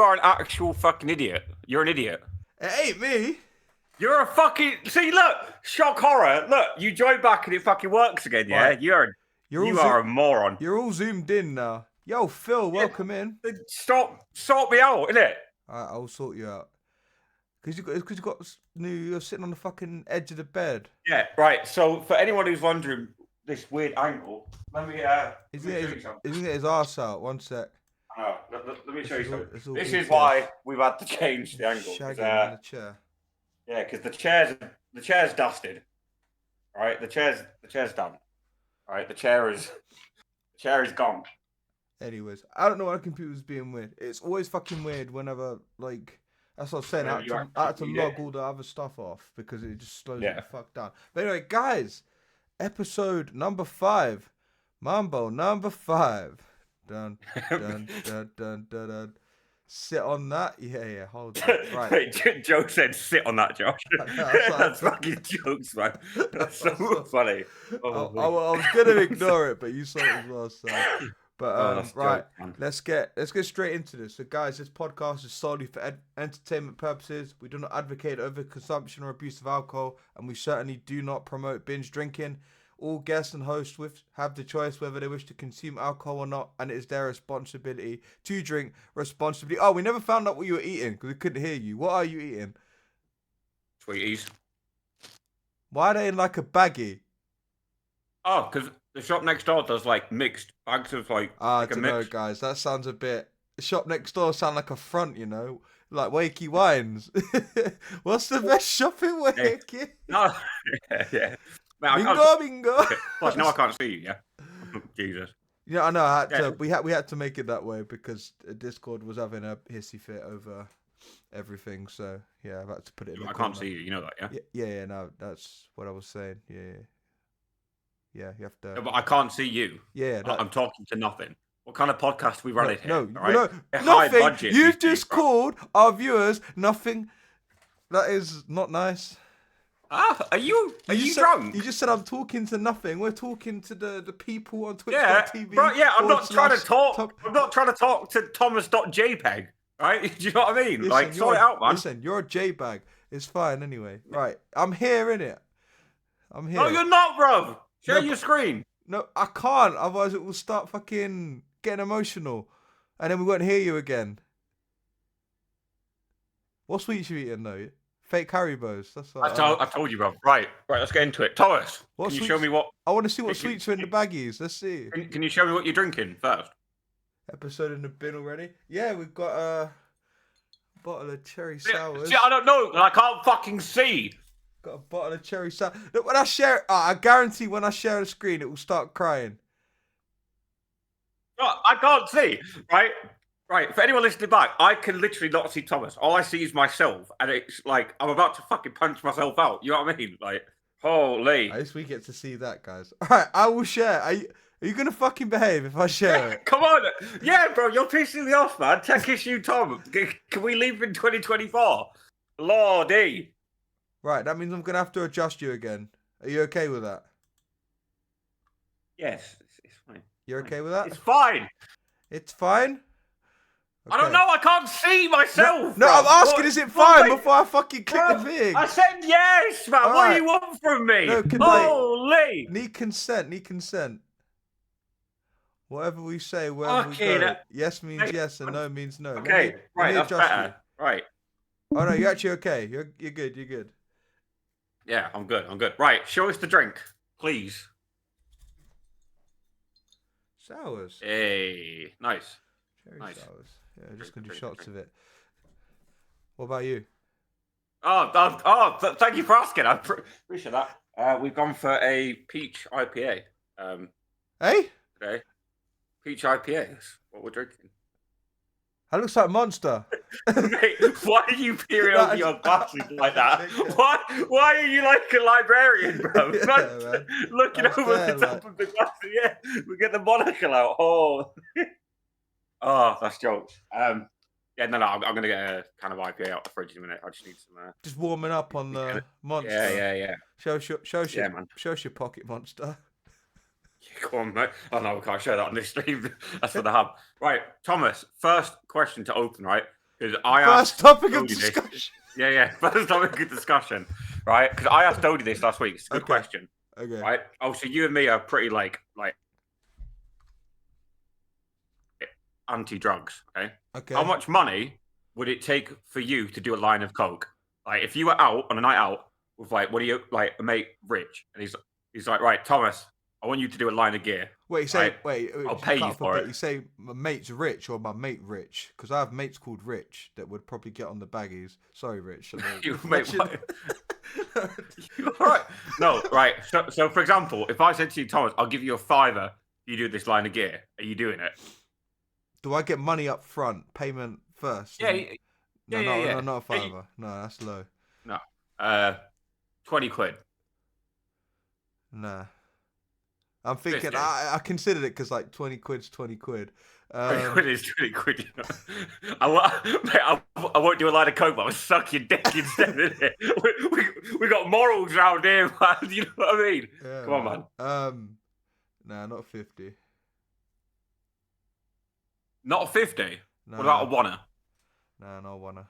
are an actual fucking idiot. You're an idiot. It ain't me. You're a fucking... See, look. Shock horror. Look, you join back and it fucking works again, yeah? Right. You are a moron. You're all zoomed in now. Yo, Phil, welcome in. Sort me out, innit? Alright, I'll sort you out. You're sitting on the fucking edge of the bed. Yeah, right. So, for anyone who's wondering this weird angle, let me show you something. He's gonna get his arse out. One sec. Let me show you something. This is why we've had to change the angle. Shagging in the chair. Yeah, because the chair's dusted. Right, the chair's done. Right, the chair is gone. Anyways, I don't know why the computer's being weird. It's always fucking weird whenever, like, that's what I was saying. I had to log all the other stuff off because it just slows the fuck down. But anyway, guys, episode number 5, Mambo number 5. Dun dun dun dun dun dun. Sit on that. Yeah. Hold on. Right. Wait, Joe said sit on that, Josh. That's fucking jokes, man. That's so funny. I was gonna ignore it, but you saw it as well. So. But right, let's get straight into this. So, guys, this podcast is solely for entertainment purposes. We do not advocate overconsumption or abuse of alcohol, and we certainly do not promote binge drinking. All guests and hosts have the choice whether they wish to consume alcohol or not, and it is their responsibility to drink responsibly. Oh, we never found out what you were eating because we couldn't hear you. What are you eating? Sweeties. Why are they in like a baggie? Oh, because the shop next door does like mixed bags of like. I don't know, guys. That sounds a bit. The shop next door sound like a front, you know, like Wakey Wines. What's the best shopping Wakey? No, yeah. Man, bingo. Plus, now I can't see you. Yeah, Jesus. Yeah, I know. We had to make it that way because Discord was having a hissy fit over everything. So yeah, I've had to put it. I can't see you. You know that, yeah? Yeah. No, that's what I was saying. Yeah. You have to. No, but I can't see you. Yeah, I'm talking to nothing. What kind of podcast we running here? No, nothing. Budget, You've just called our viewers nothing. That is not nice. Are you drunk? You just said I'm talking to nothing. We're talking to the people on Twitch.tv. Yeah, right, yeah. I'm not trying to talk. I'm not trying to talk to Thomas.jpg. Right? Do you know what I mean? Listen, like, sort it out, man. Listen, you're a JBag. It's fine anyway. Right, I'm here, innit? I'm here. No, you're not, bruv. Share your screen. No, I can't. Otherwise, it will start fucking getting emotional, and then we won't hear you again. What sweets you eating though? Fake Haribos. That's what I told you, bro. Right. Let's get into it. Thomas, can you show me what? I want to see what sweets are in the baggies. Let's see. Can you show me what you're drinking first? Episode in the bin already? Yeah, we've got a bottle of cherry sours. See, I don't know. I can't fucking see. Got a bottle of cherry sour. Look, when I share, I guarantee when I share the screen, it will start crying. No, I can't see. Right, for anyone listening back, I can literally not see Thomas. All I see is myself, and it's like I'm about to fucking punch myself out. You know what I mean? Like, holy. At least we get to see that, guys. All right, I will share. Are you gonna fucking behave if I share it? Come on, yeah, bro, you're pissing me off, man. Tech issue, Tom. Can we leave in 2024? Lordy. Right, that means I'm gonna have to adjust you again. Are you okay with that? Yes, it's fine. You're okay with that? It's fine. It's fine. Okay. I don't know. I can't see myself. No, I'm asking, is it fine before I fucking click the thing? I said yes, man. What do you want from me? No, holy. Need consent. Whatever we say, wherever we go. Yes means yes and no means no. Okay, right, that's better. Right. Oh no, you're actually okay. You're good. Yeah, I'm good. Right, show us the drink, please. Sours. Hey, nice. Cherry sours. Yeah, just gonna do shots of it. What about you? Thank you for asking. I appreciate that. We've gone for a peach IPA. Hey? Today. Peach IPA. That's what we're drinking. That looks like Monster. Mate, why are you peering over your glasses like that? Why are you like a librarian, bro? Yeah, looking that's over the top of the glasses. Yeah, we get the monocle out. Oh, that's jokes. Yeah, no, I'm gonna get a kind of IPA out the fridge in a minute. I just need some. Just warming up on the Monster. Yeah. Show your pocket Monster. Yeah, go on, mate. No, we can't show that on this stream. That's for the hub. Right, Thomas. First question to open. Right, Because I First asked topic of Odie this. discussion. Yeah. First topic of discussion, right? Because I asked Odie this last week. It's a good question. Okay. Right? Oh, so you and me are pretty like anti-drugs, okay? Okay. How much money would it take for you to do a line of coke? Like, if you were out on a night out with like, what do you like, a mate Rich, and he's like, right, Thomas, I want you to do a line of gear. Wait, you say right? wait. I'll pay you for it. You say my mate's Rich or my mate Rich? Because I have mates called Rich that would probably get on the baggies. Sorry, Rich. You mate, you all right? No, right. So for example, if I said to you, Thomas, I'll give you a $5 you do this line of gear. Are you doing it? Do I get money up front, payment first? Yeah. No, not a $5. No, that's low. No. 20 quid. Nah. I'm thinking 50. I considered it because like 20 quid's 20 quid. 20 quid is 20 quid. You know? I won't do a line of coke, but I'll suck your dick instead of it. We got morals around here, man. You know what I mean? Yeah, Come on, man. Nah, not 50. Not a 50. Nah. What about a wanna? Nah, not a wanna.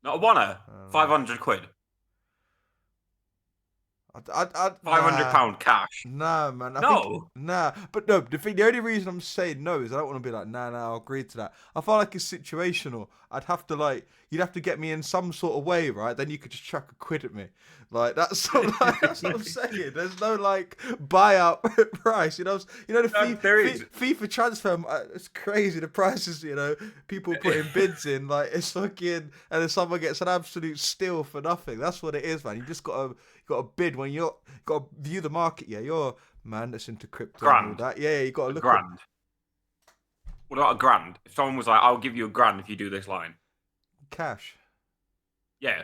Not a wanna. 500 quid. I'd £500 cash. Nah, man. Nah. But no, the only reason I'm saying no is I don't want to be like, nah, I'll agree to that. I feel like it's situational. I'd have to you'd have to get me in some sort of way, right? Then you could just chuck a quid at me. Like that's what I'm saying. There's no buyout price. You know the FIFA transfer. It's crazy. The prices. People putting bids in. Like it's fucking, and then someone gets an absolute steal for nothing. That's what it is, man. You just got to bid when you got to view the market. Yeah, you're a man that's into crypto and all that. Yeah, you got to look at What about a grand? If someone was like, I'll give you $1,000 if you do this line. Cash. Yeah.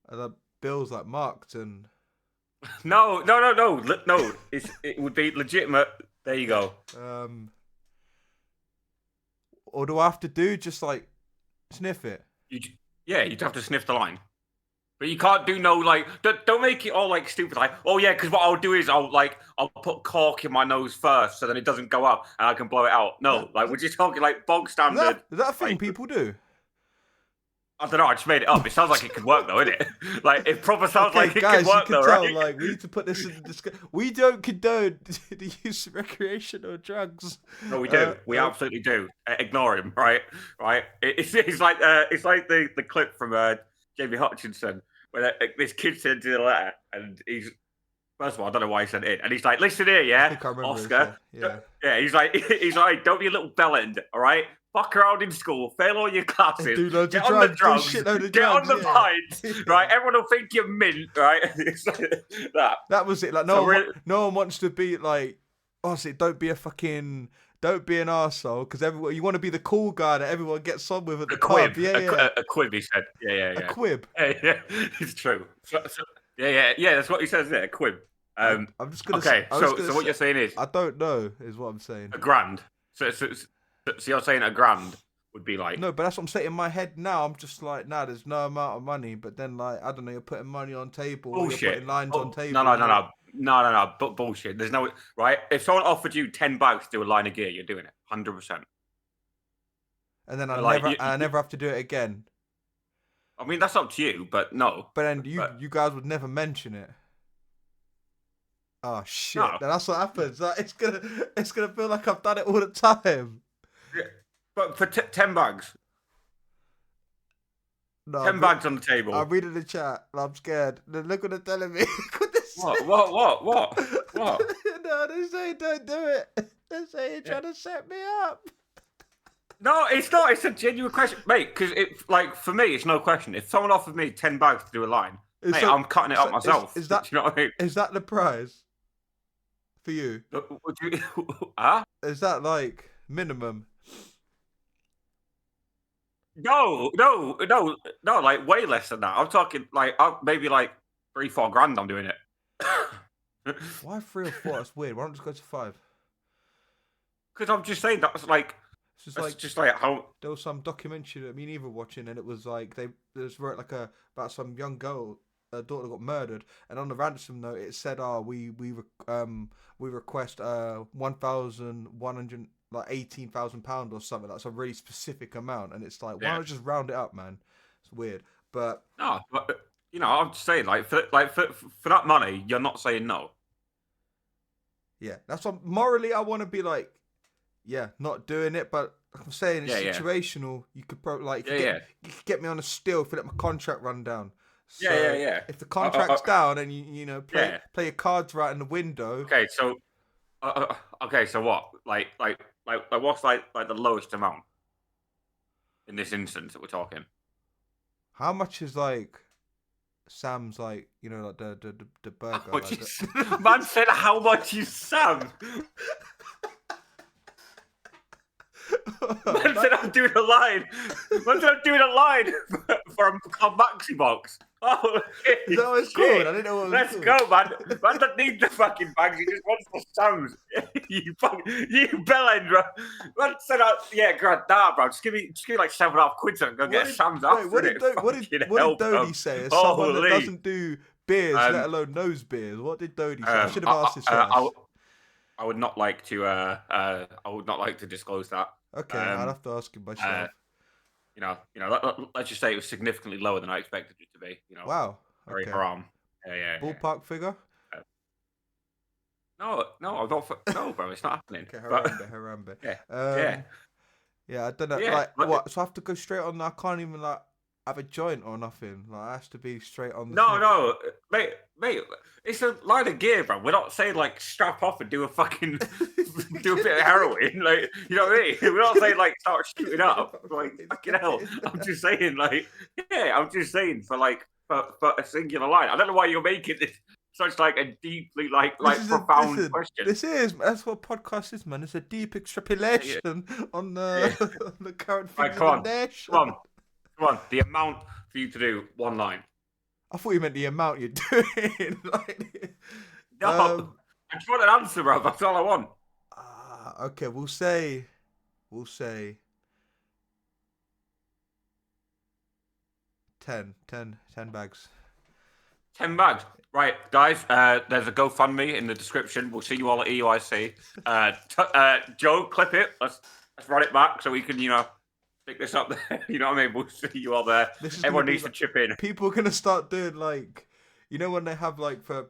Are the bills marked and? No. It would be legitimate. There you go. Or do I have to do just sniff it? You'd have to sniff the line. But you can't do don't make it all stupid. Oh yeah, because what I'll do is I'll put cork in my nose first so then it doesn't go up and I can blow it out. No, we're just talking bog standard. Is that a thing people do? I don't know. I just made it up. It sounds like it could work though, innit? It proper sounds like it guys, could work though, tell, right? We need to put this in discussion. We don't condone the use of recreational drugs. No, we do. We absolutely do. Ignore him, right? Right. It's like the clip from Jamie Hutchinson where this kid sent in a letter and he's. First of all, I don't know why he sent it in. And he's like, listen here, yeah, Oscar. Yeah, he's like, don't be a little bellend, all right? Fuck around in school, fail all your classes, do loads get of on drugs, the drugs, get on the pints, right? Everyone will think you're mint, right? It's like that. That was it. No one wants to be honestly, don't be an arsehole, because you want to be the cool guy that everyone gets on with at the pub. A quib, he said. Yeah. A quib. Yeah, it's true. Yeah, that's what he says there, a quib. I'm just gonna. Okay, so what you're saying is I don't know is what I'm saying. $1,000. So you're saying $1,000 would be no, but that's what I'm saying in my head now. I'm just there's no amount of money, but then I don't know, you're putting money on table, bullshit. You're putting lines on table. No, but bullshit. There's no right. If someone offered you $10 to do a line of gear, you're doing it 100%. And then I never have to do it again. I mean, that's up to you, but no. But then you guys would never mention it. Oh shit! No. That's what happens. It's gonna feel like I've done it all the time. Yeah. But for 10 bags. No, 10 bags on the table. I'm reading the chat and I'm scared. Look what they're telling me. What? No, they say don't do it. They say you're trying to set me up. No, it's not. It's a genuine question, mate. Because for me, it's no question. If someone offered me 10 bags to do a line, mate, I'm cutting it up myself. Is that? Do you know what I mean? Is that the prize for you? Huh? Is that minimum? No, way less than that. I'm talking maybe $3-4 grand. I'm doing it. Why 3 or 4? That's weird. Why don't just go to 5? Because I'm just saying that's just how there was some documentary that me and Eva were watching, and it was they just wrote about some young girl, her daughter got murdered, and on the ransom note it said, we request $1,100 like £18,000 or something. That's a really specific amount, and it's like, why Yeah. not just round it up, man? It's weird, but No, but I'm just saying, like for that money, you're not saying no. yeah, that's what morally I want to be like. Yeah, not doing it, but like I'm saying, it's situational. You could probably like you could get me on a steal if you let my contract run down. So Yeah. if the contract's down and you know play your cards right in the window. Okay, so so what? Like what's like the lowest amount in this instance that we're talking? How much is like Sam's like like the burger? How much is, man said how much is Sam? Man said I'm doing a line. Man said I'm doing a line for a maxi box. Oh, is that what it's called? I didn't know what it was Let's go, man. Man doesn't need the fucking bags. He just wants the Sam's. you bellend, bro. Man said, yeah, grand, nah, bro. Just give me like £7.5 so I can go get Sam's after what did Dodie say? As someone that doesn't do beers, let alone knows beers. What did Dodie say? I should have asked this first. I would not like to disclose that. Okay, I'll have to ask him myself. Let's just say it was significantly lower than I expected it to be. Wow. Very haram. Yeah. Ballpark figure? No, I'm not. No, bro, it's not happening. Okay, Harambe. Yeah. Yeah, I don't know. Yeah, what? So I have to go straight on. I can't even have a joint or nothing. Like, it has to be straight on. No, mate. It's a line of gear, bro. We're not saying like strap off and do a fucking do a bit of heroin, like you know what I mean. We're not saying like start shooting up, like fucking hell. I'm just saying, like, for a singular line. I don't know why you're making this such like a deeply like profound question. That's what podcast is, man. It's a deep extrapolation on the current things of the nation. Come on. The amount for you to do one line. I thought you meant the amount you're doing. No, I just want an answer, bro. That's all I want. Okay, we'll say 10 bags. 10 bags. Right, guys, there's a GoFundMe in the description. We'll see you all at EUIC. Joe, clip it. Let's run it back so we can, pick this up there. You know what I mean? We'll see you all there. Everyone needs to chip in. People are going to start doing when they have for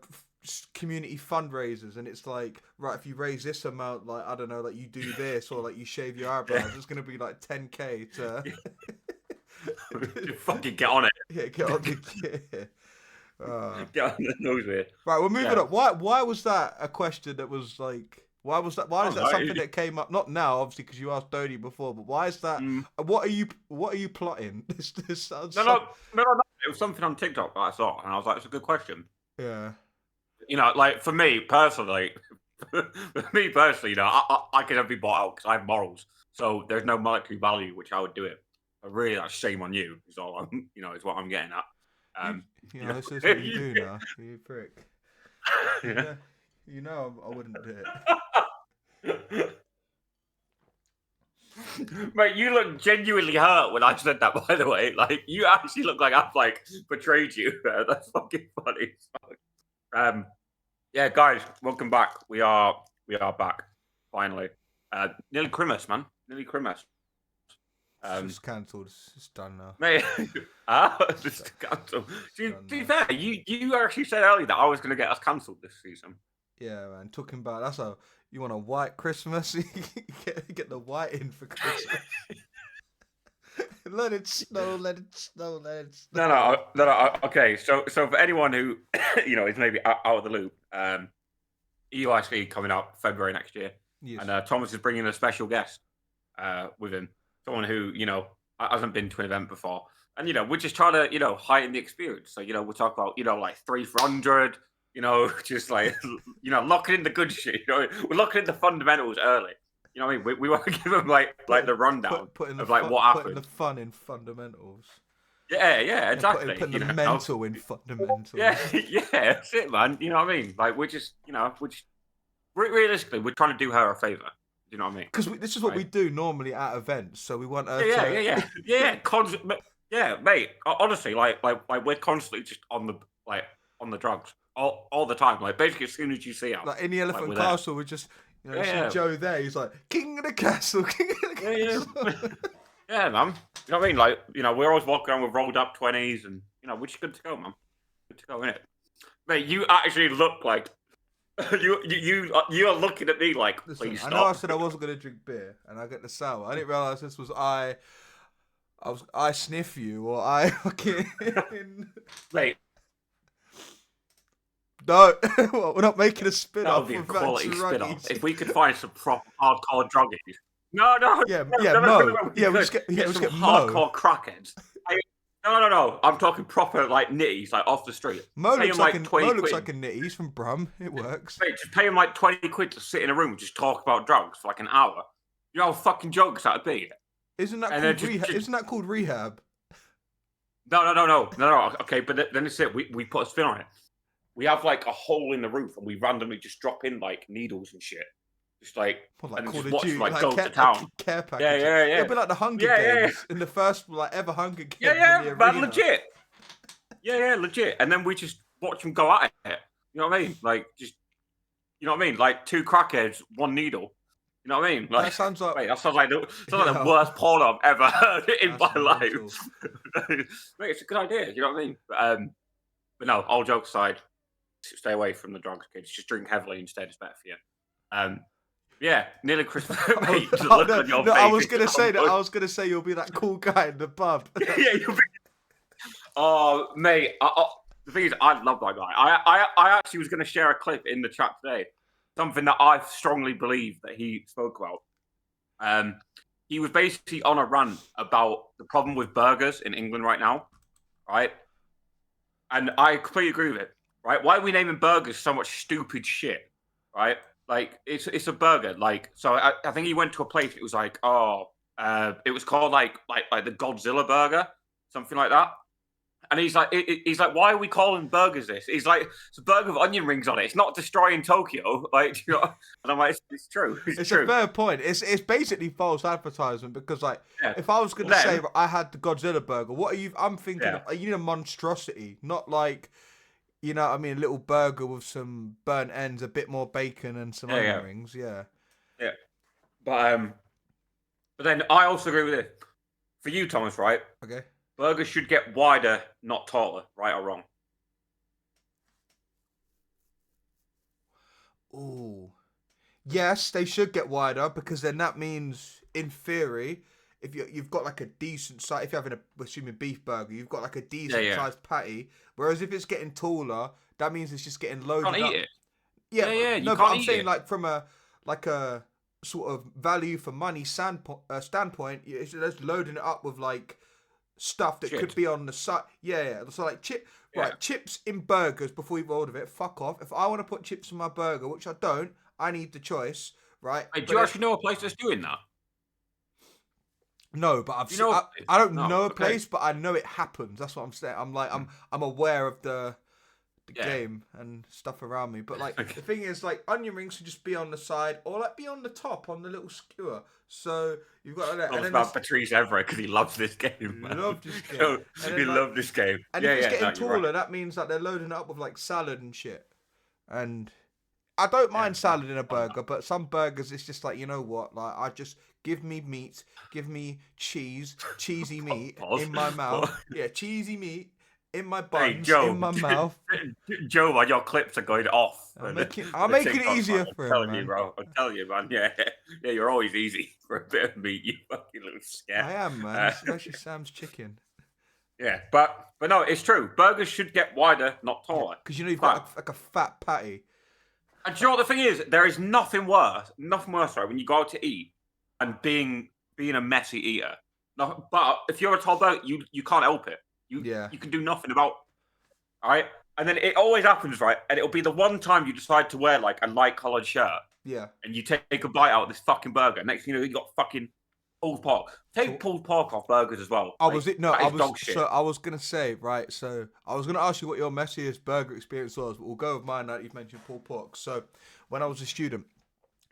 community fundraisers and it's like, right, if you raise this amount, like, I don't know, like you do this or like you shave your eyebrows, it's going to be like 10K to... Just fucking get on it. Yeah, get on the gear. Get on the nose with it. Right, we're moving up. Why was that a question that was like... Why is that something that came up? Not now, obviously, because you asked Dodie before. But why is that? What are you plotting? This sounds no. It was something on TikTok that I saw, and I was like, "It's a good question." Yeah. Like for me personally, I can never be bought out because I have morals. So there's no monetary value which I would do it. But really, that's shame on you. Is all I'm, is what I'm getting at. This is what you do now. You prick. Yeah. I wouldn't do it. Mate, you look genuinely hurt when I said that, by the way. Like, you actually look like I've, betrayed you. That's fucking funny. Yeah, guys, welcome back. We are back, finally. Nearly Christmas, man. Nearly Christmas. It's cancelled. It's done now. Mate, it's cancelled. To be fair, you actually said earlier that I was going to get us cancelled this season. Yeah, man. Talking about that's how you want a white Christmas. get the white in for Christmas. Let it snow. No. Okay, so for anyone who is maybe out of the loop, EUIC coming up February next year, yes. And Thomas is bringing a special guest with him, someone who hasn't been to an event before, and we're just trying to heighten the experience. So we'll talk about like 3 for 100. Just locking in the good shit. We're locking in the fundamentals early. You know what I mean? We want to give them like the rundown of what happened. Putting the fun in fundamentals. Yeah, exactly. Putting the mental in fundamentals. Yeah, that's it, man. You know what I mean? Like we're just realistically, we're trying to do her a favor. You know what I mean? Because this is what we do normally at events. So we want her. Yeah, mate. Honestly, like we're constantly just on the drugs. All the time, like basically as soon as you see us, like in the Elephant Castle, we're just You know, you see Joe there. He's like, king of the castle, king of the castle. Yeah, man. You know what I mean? Like, you know, we're always walking around with rolled up 20s, and you know, we're just good to go, man. Good to go, innit? Mate, you actually look like you are looking at me like, listen, please stop. I know I said I wasn't gonna drink beer, and I get the sour. I didn't realize this was I sniff you, or I fucking. Mate. No, we're not making a spin That off. would be a quality spin off. If we could find some proper hardcore druggies. No. Mo. Yeah, we just get some hardcore crackheads. No. I'm talking proper like nitties, like off the street. Mo looks like a nitty. He's from Brum. It works. Mate, just pay him like 20 quid to sit in a room and just talk about drugs for like an hour. You know how fucking jokes that'd be? Isn't that called rehab? No. Okay, but then it's it. We put a spin on it. We have like a hole in the roof, and we randomly just drop in like needles and shit. Just like, and just watch them like go to town. Care package. Yeah. It'll be like the Hunger Games in the first like ever Hunger Games. Yeah, man, legit. Yeah, legit. And then we just watch them go at it. You know what I mean? Like just, you know what I mean? Like 2 crackheads, 1 needle. You know what I mean? Like that sounds like the worst porno I've ever heard in my life. Mate, it's a good idea. You know what I mean? But no, all jokes aside, stay away from the drugs, kids. Just drink heavily instead. It's better for you. Yeah, nearly Christmas. Mate, I was gonna say you'll be that cool guy in the pub. Yeah, you'll be. Oh, mate. The thing is, I love that guy. I actually was gonna share a clip in the chat today. Something that I strongly believe that he spoke about. He was basically on a rant about the problem with burgers in England right now, right? And I completely agree with it. Right? Why are we naming burgers so much stupid shit? Right? Like it's a burger. Like so, I think he went to a place. It was like it was called like the Godzilla burger, something like that. And he's like, why are we calling burgers this? He's like, it's a burger with onion rings on it. It's not destroying Tokyo. Like, you know? And I'm like, it's true. It's true. A fair point. It's basically false advertisement because, like, if I was going to say I had the Godzilla burger, what are you? I'm thinking you need a monstrosity, not like, you know what I mean, a little burger with some burnt ends, a bit more bacon, and some onion rings. Yeah. But then I also agree with it. For you, Thomas, right? Okay. Burgers should get wider, not taller, right or wrong? Ooh. Yes, they should get wider because then that means, in theory, if you've got like a decent size, if you're having assuming beef burger, you've got like a decent sized patty. Whereas if it's getting taller, that means it's just getting loaded up. You can't eat it. Yeah. No, but I'm saying like from a sort of value for money standpoint, it's just loading it up with like stuff that could be on the side. Yeah. So like chips in burgers before you've ordered it. Fuck off. If I want to put chips in my burger, which I don't, I need the choice, right? Hey, do you actually know a place that's doing that? No, but I don't know a place, but I know it happens. That's what I'm saying. I'm like I'm aware of the game and stuff around me. But like the thing is, like onion rings should just be on the side or like be on the top on the little skewer. So you've got that. It's about Patrice Everett because he loves this game. Man. Love this game. He loves this game. And if it's getting taller, that means that they're loading it up with like salad and shit. And I don't mind salad in a burger, but some burgers it's just like, you know what? Like I just give me meat, give me cheesy meat in my mouth. Yeah, cheesy meat. In my buns, in my mouth. Joe, man, your clips are going off. I'm making it easier for him, I'm telling you, man. Yeah, you're always easy for a bit of meat, you fucking little scat. I am, man. Especially Sam's chicken. Yeah, but no, it's true. Burgers should get wider, not taller. Because you know you've got like a fat patty. And do you know what the thing is? There is nothing worse, right, when you go out to eat and being a messy eater. No, but if you're a tall burger, you can't help it. You can do nothing about, all right? And then it always happens, right? And it'll be the one time you decide to wear like a light coloured shirt. Yeah. And you take a bite out of this fucking burger. Next thing you know, you got fucking pulled pork. Take pulled pork off burgers as well. I was gonna say, right, so I was gonna ask you what your messiest burger experience was, but we'll go with mine now that you've mentioned pulled pork. So when I was a student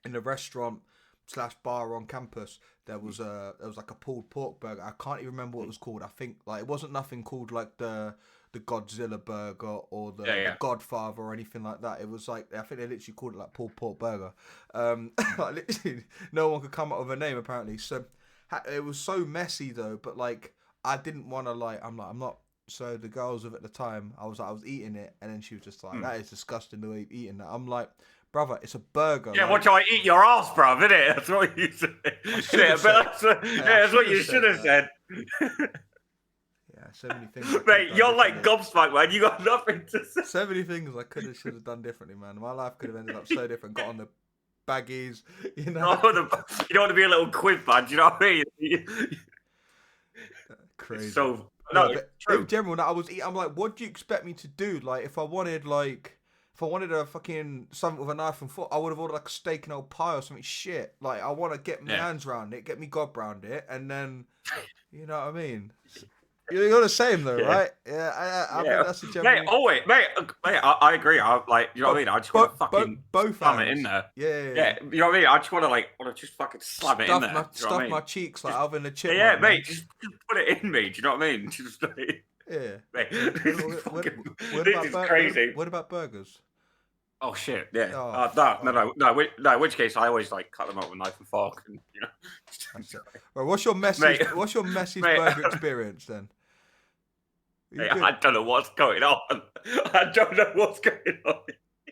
in the restaurant slash bar on campus, there was like a pulled pork burger. I can't even remember what it was called. I think like it wasn't nothing called like the Godzilla burger or the Godfather or anything like that. It was like, I think they literally called it like pulled pork burger. Like literally no one could come up with a name apparently. So it was so messy though, but like I didn't want to like, I'm not. So the girl I was with at the time, I was eating it, and then she was just like, that is disgusting the way you're eating that. I'm like, brother, it's a burger. Yeah, like, what do I eat your ass, bruv, innit? That's what you said. That's what you should have said. Yeah, so many things. Mate, you're like gobsmacked, man. You got nothing to say. So many things I should have done differently, man. My life could have ended up so different. Got on the baggies, you know. You don't want to be a little quid, man. Do you know what I mean? Crazy. So no, true. In general, I'm like, what do you expect me to do? Like, if I wanted a fucking something with a knife and fork, I would have ordered like a steak and old pie or something shit. Like, I want to get my hands around it, get me gob round it, and then, you know what I mean? You're the same though, right? Yeah, I think that's the general. Mate, I agree. I like, you know what I mean. I just want to fucking slam it in there. Yeah. You know what I mean. I just want to just fucking slam it in there. Stuff my cheeks like Alvin the Chipmunk. Yeah, mate, just put it in me. Do you know what I mean? Just like, mate, this is crazy. What about burgers? Oh shit! Yeah. No. In which case, I always like cut them up with a knife and fork, and you know. Right, what's your messiest burger experience then? Hey, I don't know what's going on.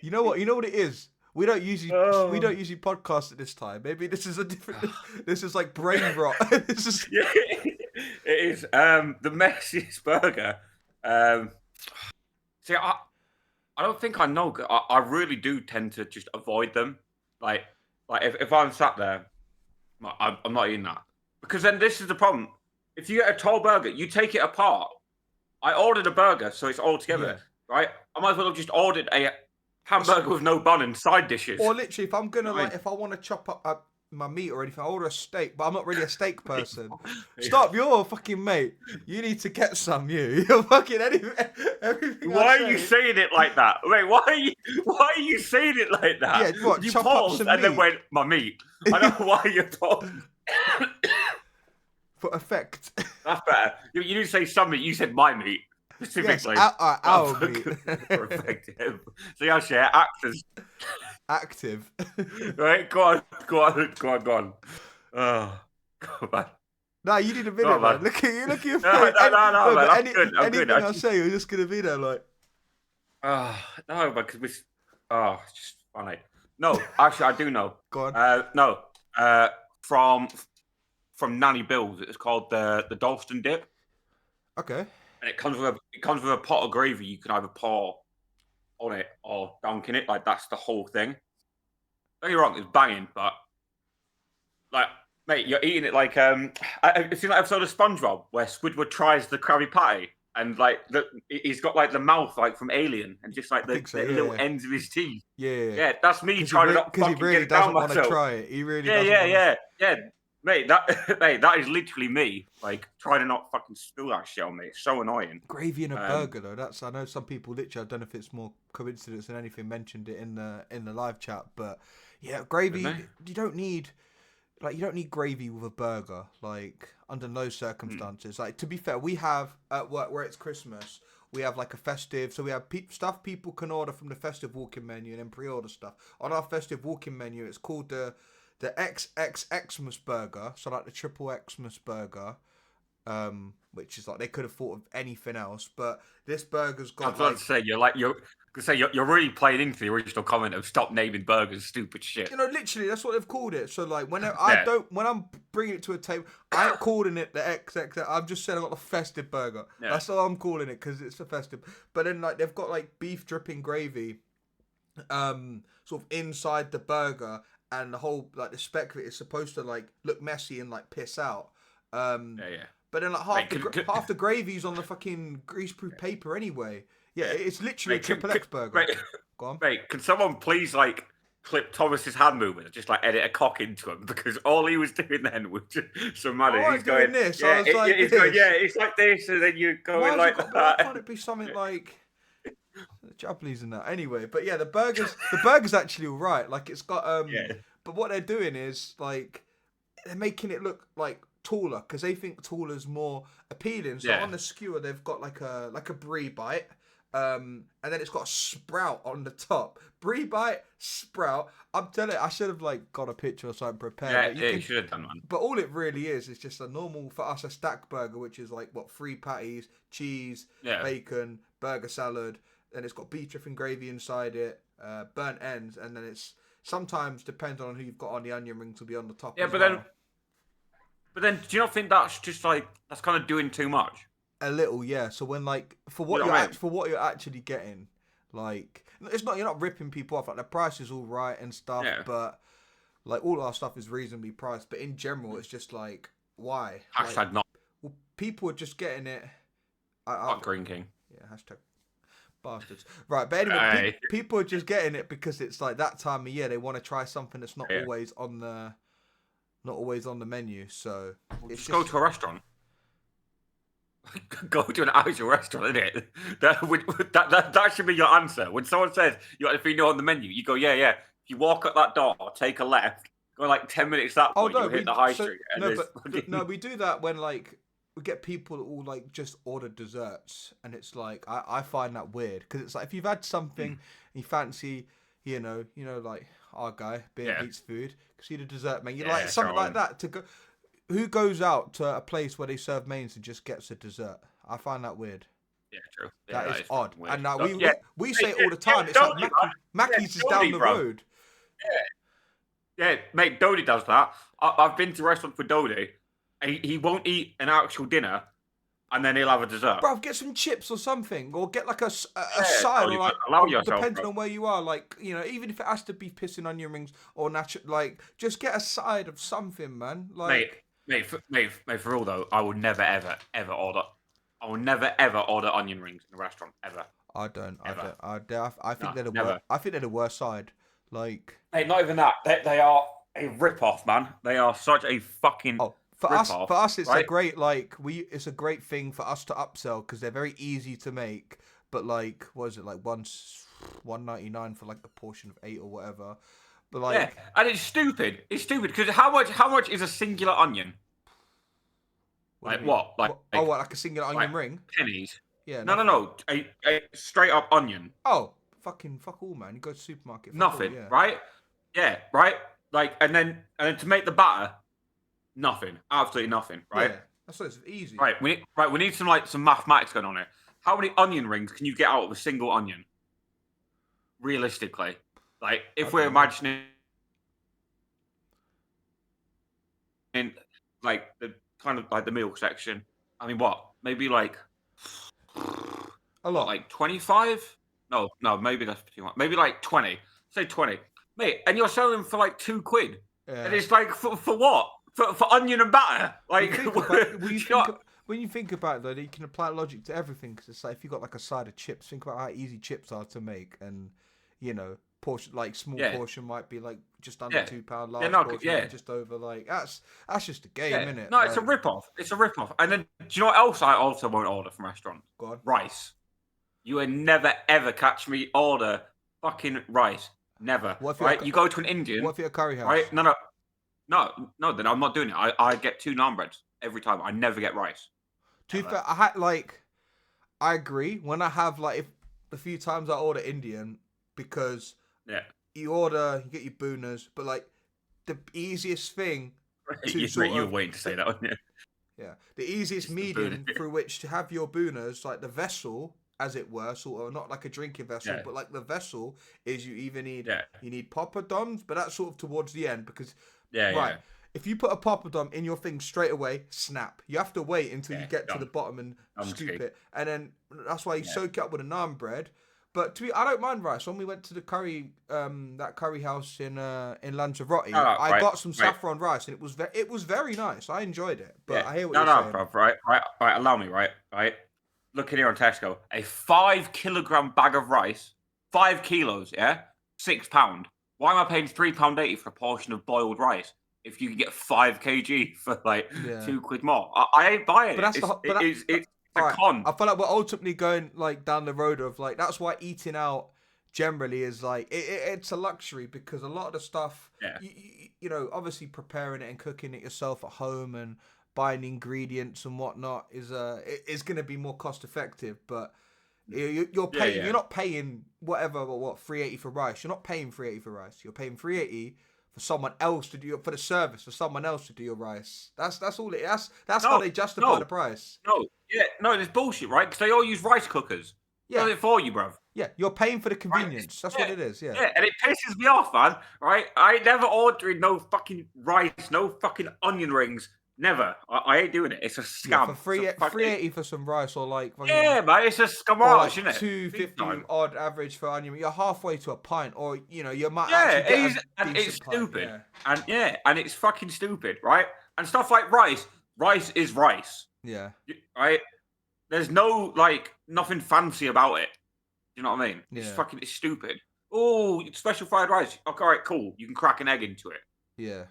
You know what it is? We don't usually podcast at this time. Maybe this is a different. This is like brain rot. This is. Yeah, it is. The messiest burger. See, I don't think I know. I really do tend to just avoid them. Like if I'm sat there, I'm not eating that, because then this is the problem. If you get a tall burger, you take it apart. I ordered a burger, so it's all together, right? I might as well have just ordered a hamburger with no bun and side dishes. Or literally, if I'm gonna if I want to chop up my meat or anything, I order a steak, but I'm not really a steak person. Stop, you're a fucking mate. You need to get some. You're fucking everything. Why are you saying it like that? Wait, why are you saying it like that? Yeah, what? You chop paused up some and meat. then went, my meat. I don't know why you paused. For effect. That's better. You didn't say something. You said my meat specifically. Yes, our meat. For effect. So yeah, share actors. Active. Right, go on. Oh, go on. No, you need a minute, man. Look at you. Look at your face. No, man. I'm anything good. I say, you're just gonna be there like. No, because it's just funny. No, actually, I do know. Go on. No. From Nanny Bill's, it's called the Dalston dip. Okay. And it comes with a pot of gravy. You can either pour on it or dunk in it. Like, that's the whole thing. Don't get me wrong, it's banging, but like, mate, you're eating it like I've seen that episode of SpongeBob where Squidward tries the Krabby Patty and like he's got like the mouth like from Alien and just like the little ends of his teeth. Yeah, that's me trying to not fucking he really get it down doesn't myself. Want to try it. He really Yeah. Mate, that is literally me, like, trying to not fucking spill that shit on me. It's so annoying. Gravy in a burger, though. I know some people literally. I don't know if it's more coincidence than anything. Mentioned it in the live chat, but yeah, gravy. You don't need gravy with a burger. Like under no circumstances. Like to be fair, we have at work where it's Christmas. We have like a festive, so we have stuff people can order from the festive walk-in menu and then pre-order stuff. On our festive walk-in menu, it's called the XXXmas burger, so like the triple Xmas burger, which is like they could have thought of anything else, but this burger's got. I was about to say you're really playing into the original comment of stop naming burgers stupid shit. You know, literally that's what they've called it. So like when I'm bringing it to a table, I ain't calling it the XXX. I'm just saying I got the festive burger. Yeah. That's all I'm calling it because it's a festive. But then like they've got like beef dripping gravy, sort of inside the burger. And the whole like the spec of it is supposed to like look messy and like piss out. But then like half the gravy's on the fucking greaseproof paper anyway. Yeah, it's literally a triple X burger. Go on. Mate, can someone please like clip Thomas's hand movement and just like edit a cock into him because all he was doing then was just some money. He's going this. Yeah, it's like this, and then you go like that. Why can't it be something like? Japanese and that anyway, but yeah, the burger's actually all right. Like it's got But what they're doing is like they're making it look like taller because they think taller's more appealing. So on the skewer they've got like a brie bite. And then it's got a sprout on the top. Brie bite, sprout. I'm telling you, I should have like got a picture or something prepared. Yeah, you should have done one. But all it really is just a normal, for us, a stack burger, which is like, 3 patties, cheese, bacon, burger salad. Then it's got beef and gravy inside it, burnt ends. And then it's sometimes, depends on who you've got on, the onion rings will be on the top as well. But then, do you not think that's just like, that's kind of doing too much? A little, yeah. So when like for what you're actually getting, like it's not, you're not ripping people off. Like the price is all right and stuff, but like all our stuff is reasonably priced. But in general, it's just like why? Hashtag not. Well, people are just getting it. Not Green King. Yeah, hashtag bastards. Right, but anyway, people are just getting it because it's like that time of year. They want to try something that's not always on the menu. So just go to a restaurant. Go to an actual restaurant, isn't it? That should be your answer. When someone says you got anything on the menu, you go, yeah. If you walk up that door, take a left, go like 10 minutes that way, you hit the high street. And we do that when like we get people that will like just order desserts, and it's like I find that weird because it's like if you've had something and you fancy, you know, like our guy beer eats food, see the dessert menu, like something like that to go. Who goes out to a place where they serve mains and just gets a dessert? I find that weird. Yeah, true. That is odd. Weird. And now we say it all the time. It's like Mackey's is down the road. Yeah, mate, Dodie does that. I've been to restaurants with Dodie, and he won't eat an actual dinner, and then he'll have a dessert. Bro, get some chips or something, or get like a side, or like depending on where you are. Like, you know, even if it has to be pissing onion rings or natural, like just get a side of something, man. Like. Mate, for real though, I would never ever order. I will never ever order onion rings in a restaurant ever. I don't. I think they're the worst. I think they're the worst side. Like, mate, not even that. They are a rip off, man. They are such a fucking. For us, it's a great it's a great thing for us to upsell because they're very easy to make. But like, what is it like $1.99 for like a portion of 8 or whatever. But like, and it's stupid. It's stupid because how much is a singular onion? Like what? Like Pennies. Yeah. No. A straight up onion. Oh, fuck all, man. You go to the supermarket. Nothing, right? Yeah, right. Like, and then to make the batter, nothing. Absolutely nothing, right? Yeah. That's so easy. Right. We need some mathematics going on here. How many onion rings can you get out of a single onion? Realistically. Like, if we're imagining in like the kind of like the milk section, I mean, what? Maybe like a lot, like 25? No, maybe that's too much. Maybe like 20. Say 20, mate. And you're selling them for like £2, and it's like for what? For onion and batter? Like, when you think about it, though, you can apply logic to everything. Because it's like if you got like a side of chips, think about how easy chips are to make, and you know. Portion like small portion might be like just under £2, large portion just over like that's just a game, isn't it? No, it's a rip off. It's a rip off. And then do you know what else I also won't order from restaurants? Go on. Rice. You will never ever catch me order fucking rice. Never. Right? You go to an Indian. What if you're a curry house? Right? No. Then I'm not doing it. I get 2 naan breads every time. I never get rice. To be fair, I agree. When I have like the few times I order Indian because. Yeah. You get your booners, but like the easiest thing to you were waiting to say that, weren't you? Yeah. The easiest medium through which to have your booners, like the vessel, as it were, sort of not like a drinking vessel, but like the vessel is you either need you need poppadoms, but that's sort of towards the end because if you put a poppadom in your thing straight away, snap. You have to wait until you get to the bottom and scoop it. And then that's why you soak it up with a naan bread. But I don't mind rice. When we went to the curry, that curry house in Lanzarote, I got some saffron rice, and it was very nice. I enjoyed it. But I hear what you're saying. Bro, right. Allow me, right. Looking here on Tesco, a 5 kilogram bag of rice, 5 kilos, £6. Why am I paying £3.80 for a portion of boiled rice if you can get 5 kg for like £2 more? I ain't buying it. It's a con. I feel like we're ultimately going like down the road of like that's why eating out generally is like it's a luxury because a lot of the stuff, Yeah. you know, obviously preparing it and cooking it yourself at home and buying ingredients and whatnot is going to be more cost effective, but you're paying. You're not paying what 380 for rice. You're not paying 380 for rice. You're paying 380 for someone else to do for the service for someone else to do your rice. That's all it. That's how they justify the price. No, it's bullshit, right? Because they all use rice cookers. Yeah, does it for you, bruv. Yeah, you're paying for the convenience. That's what it is. Yeah. Yeah, and it pisses me off, man. Right? I ain't never ordering no fucking rice, no fucking onion rings. Never. I ain't doing it. It's a scam. Yeah, for 380 for some rice or like. Yeah, man, it's a scamage, isn't it? 250 odd average for onion. You're halfway to a pint, or you know, you might. Yeah, and it's stupid. And it's fucking stupid, right? And stuff like rice. Rice is rice. Yeah. Right. There's no nothing fancy about it. You know what I mean? Yeah. It's stupid. Oh, special fried rice. Okay, all right, cool. You can crack an egg into it. Yeah.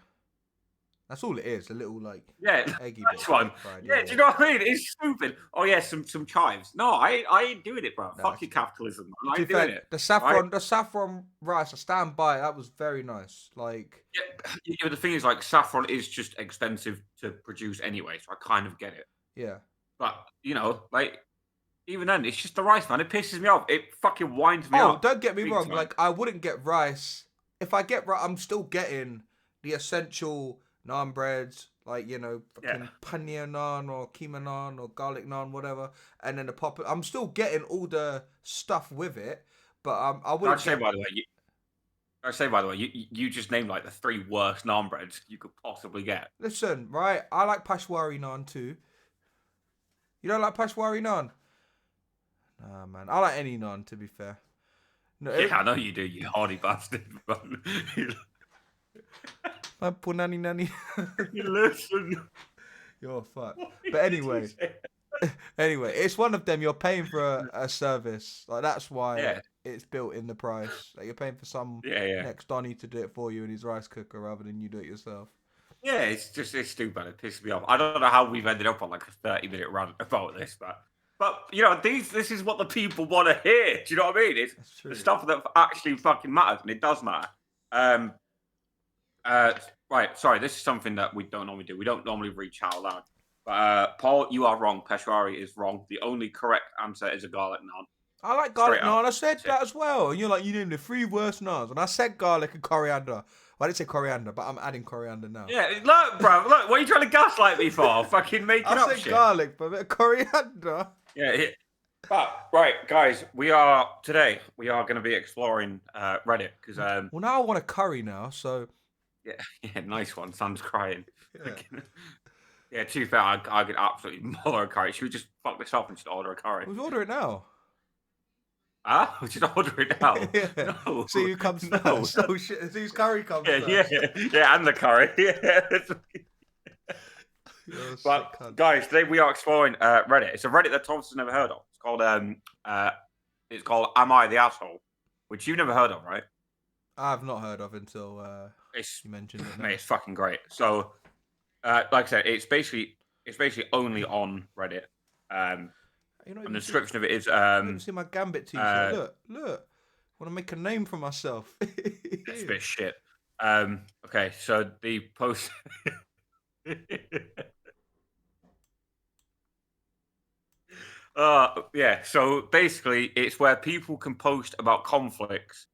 That's all it is. A little eggy that's one. Yeah, do you know what I mean? It's stupid. Oh yeah, some chives. No, I ain't doing it, bro. Fuck your capitalism. I ain't doing it. The saffron rice, I stand by. That was very nice. Yeah, the thing is, saffron is just expensive to produce anyway, so I kind of get it. Yeah. But you know, even then, it's just the rice, man. It pisses me off. It fucking winds me up. Oh, don't get me wrong. I wouldn't get rice. If I get rice, I'm still getting the essential naan breads, fucking paneer naan or keema naan or garlic naan, whatever. And then I'm still getting all the stuff with it, but I wouldn't. I'd say, by the way, you just named the 3 worst naan breads you could possibly get. Listen, right? I like Peshwari naan too. You don't like Peshwari naan? Nah, man. I like any naan, to be fair. No, I know you do, you hardy bastard. My poor nanny. Listen. You're fucked. But anyway. It's one of them. You're paying for a service. That's why it's built in the price. You're paying for some next Donny to do it for you in his rice cooker rather than you do it yourself. Yeah, it's stupid. It pisses me off. I don't know how we've ended up on a 30-minute rant about this, but you know, this is what the people want to hear. Do you know what I mean? It's the stuff that actually fucking matters, and it does matter. Right, sorry, this is something that we don't normally do. We don't normally read chat aloud. But Paul, you are wrong. Peshwari is wrong. The only correct answer is a garlic naan. I like garlic naan. I said that as well. And you're you named the 3 worst naans. And I said garlic and coriander. Well, I didn't say coriander, but I'm adding coriander now. Yeah, look, bro. Look, what are you trying to gaslight me for? Fucking making up shit. I said garlic, but a bit of coriander. Yeah. But, right, guys, we are going to be exploring Reddit. Because well, now I want a curry now, so... Yeah, nice one. Sam's crying. Yeah, to be fair, I could absolutely mother a curry. Should we just fuck this up and just order a curry? We'll order it now. Huh? We should order it now. No. See who comes first. Oh shit! See whose curry comes first. Yeah, and the curry. Yeah. But guys, today we are exploring Reddit. It's a Reddit that Thomas has never heard of. It's called Am I the Asshole? Which you've never heard of, right? I've not heard of until you mentioned it. Mate, it's fucking great. So, like I said, it's basically only on Reddit. And the description of it is. You see my Gambit t-shirt. Look. I want to make a name for myself. It's a bit shit. Okay, so the post. Yeah. So basically, it's where people can post about conflicts.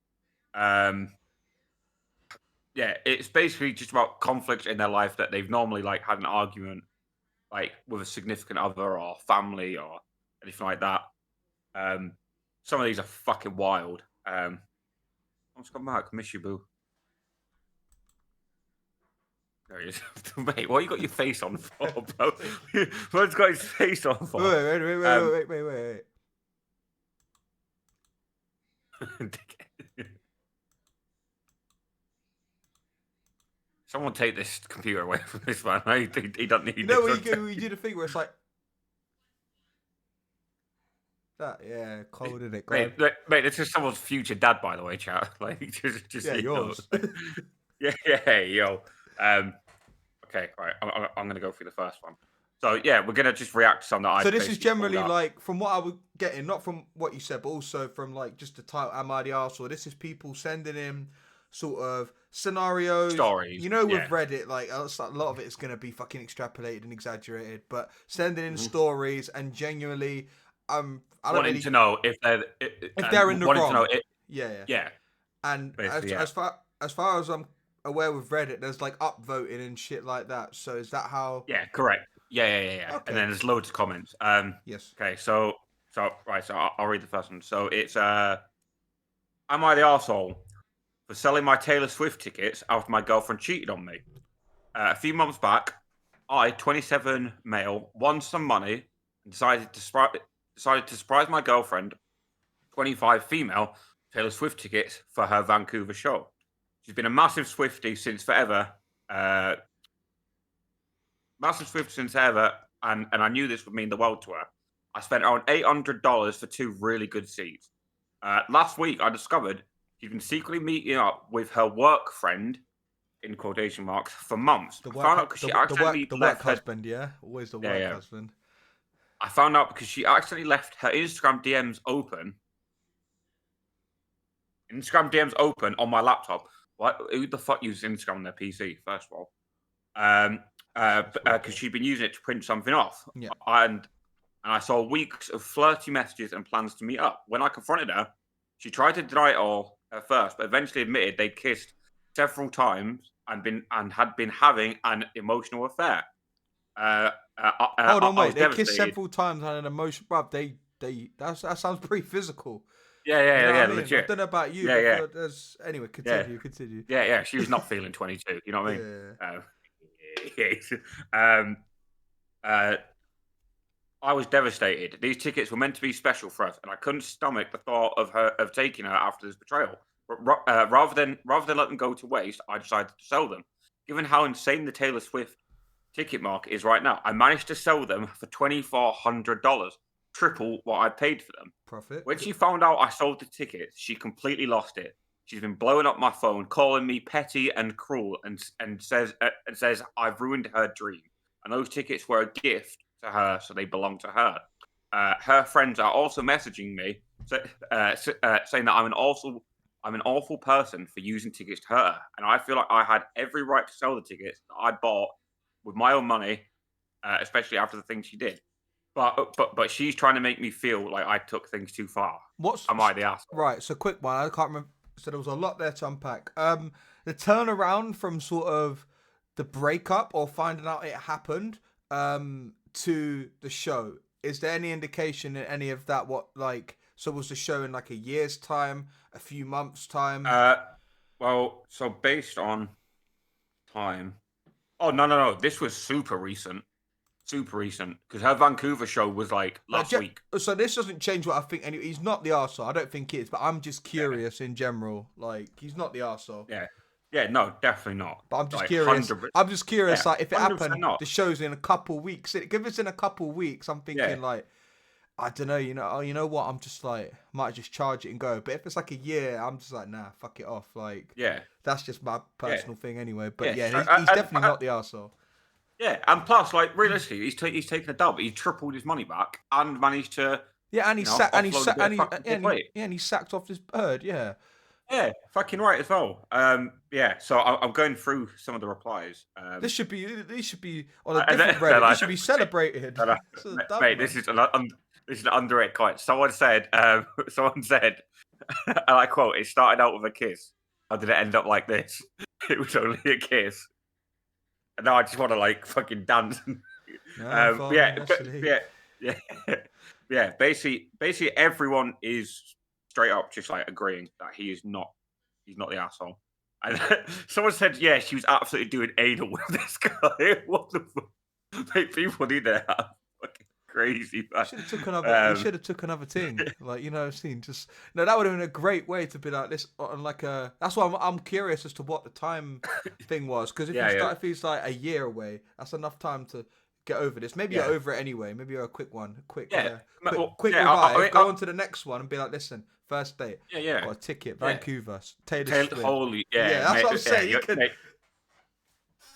Yeah, it's basically just about conflicts in their life that they've normally had an argument with a significant other or family or anything like that. Some of these are fucking wild. Let's come back, miss you, boo. There he is. Mate, what you got your face on for, bro? What's got his face on for? Wait. Someone take this computer away from this man. He doesn't need No, you do the thing where it's that, yeah, cold, isn't it? Mate, this is someone's future dad, by the way, chat. Just yours. Yeah, yo. Okay, right. I'm gonna go through the first one. So yeah, we're gonna just react to something that I. So this is generally like, from what I was getting, not from what you said, but also from like just the title, "Am I the Arsehole?" This is people sending in sort of scenarios, stories. You know, with Reddit, like a lot of it is gonna be fucking extrapolated and exaggerated, but sending in stories and genuinely, I don't wanting really to know if they're in the wanting wrong. to know it. Yeah. Yeah. And as far as I'm aware with Reddit, there's like upvoting and shit like that. So is that how? Yeah, correct. Yeah. Okay. And then there's loads of comments. Yes. Okay, so right, so I'll read the first one. So it's am I the arsehole for selling my Taylor Swift tickets after my girlfriend cheated on me? A few months back, I, 27 male, won some money and decided to surprise my girlfriend, 25 female, Taylor Swift tickets for her Vancouver show. She's been a massive Swiftie since forever. Massive Swift since ever, and I knew this would mean the world to her. I spent around $800 for 2 really good seats. Last week, I discovered she'd been secretly meeting up with her work friend, in quotation marks, for months. The I found out because she accidentally left her husband, yeah, always the work husband. I found out because she accidentally left her Instagram DMs open. Instagram DMs open on my laptop. What? Who the fuck uses Instagram on their PC? First of all, because she'd been using it to print something off. Yeah. And I saw weeks of flirty messages and plans to meet up. When I confronted her, she tried to deny it all at first, but eventually admitted they'd kissed several times and had been having an emotional affair. Hold on, wait. They kissed several times and an emotional. Bruv, that sounds pretty physical. Yeah, legit. I don't know about you. Yeah. Anyway, continue. Yeah. She was not feeling 22. You know what I mean? I was devastated. These tickets were meant to be special for us, and I couldn't stomach the thought of taking her after this betrayal. Rather than let them go to waste, I decided to sell them. Given how insane the Taylor Swift ticket market is right now, I managed to sell them for $2,400, triple what I paid for them. Profit. When she found out I sold the tickets, she completely lost it. She's been blowing up my phone, calling me petty and cruel, and says I've ruined her dream. And those tickets were a gift to her, so they belong to her. Her friends are also messaging me, saying that I'm an awful person for using tickets to her, and I feel like I had every right to sell the tickets that I bought with my own money, especially after the things she did. But she's trying to make me feel like I took things too far. Am I the asshole? Right. So quick one. I can't remember. So there was a lot there to unpack. The turnaround from sort of the breakup or finding out it happened to the show. Is there any indication in any of that? So was the show in like a year's time, a few months' time? Well, so based on time. Oh no! This was super recent, because her Vancouver show was like last week. So this doesn't change what I think. Anyway, he's not the arsehole. I don't think he is, but I'm just curious in general. Like, he's not the arsehole. Yeah, no, definitely not. But I'm just curious. 100%. I'm just curious. Like, if it happened, not. the show's in a couple weeks. If it's in a couple weeks, I'm thinking like, I don't know. You know what? I'm just like, might just charge it and go. But if it's like a year, I'm just like, nah, fuck it off. Like, that's just my personal thing anyway. But he's definitely not the arsehole. Yeah, and plus, like, realistically, he's taken a dub. He tripled his money back and managed to. Yeah, and he sacked off his bird. Yeah. Yeah, fucking right as well. So I'm going through some of the replies. These should be on a different Reddit. This should be celebrated. Mate, this is an underrated quote. Someone said, and I quote, "It started out with a kiss. How did it end up like this? It was only a kiss." And now I just want to like fucking dance. Basically, everyone is straight up just like agreeing that he's not the asshole. And someone said, "Yeah, she was absolutely doing anal with this guy." What the fuck? Mate, people need their fucking crazy. Man. He should have took another thing. Like, you know, I've seen just that would have been a great way to be like this on like a. That's why I'm curious as to what the time thing was, because if he's like a year away, that's enough time to get over this. Maybe you're over it anyway. Maybe you're a quick revive. Go on to the next one and be like, listen, first date. Got a ticket, Vancouver, Taylor Swift. Holy, that's what I'm saying.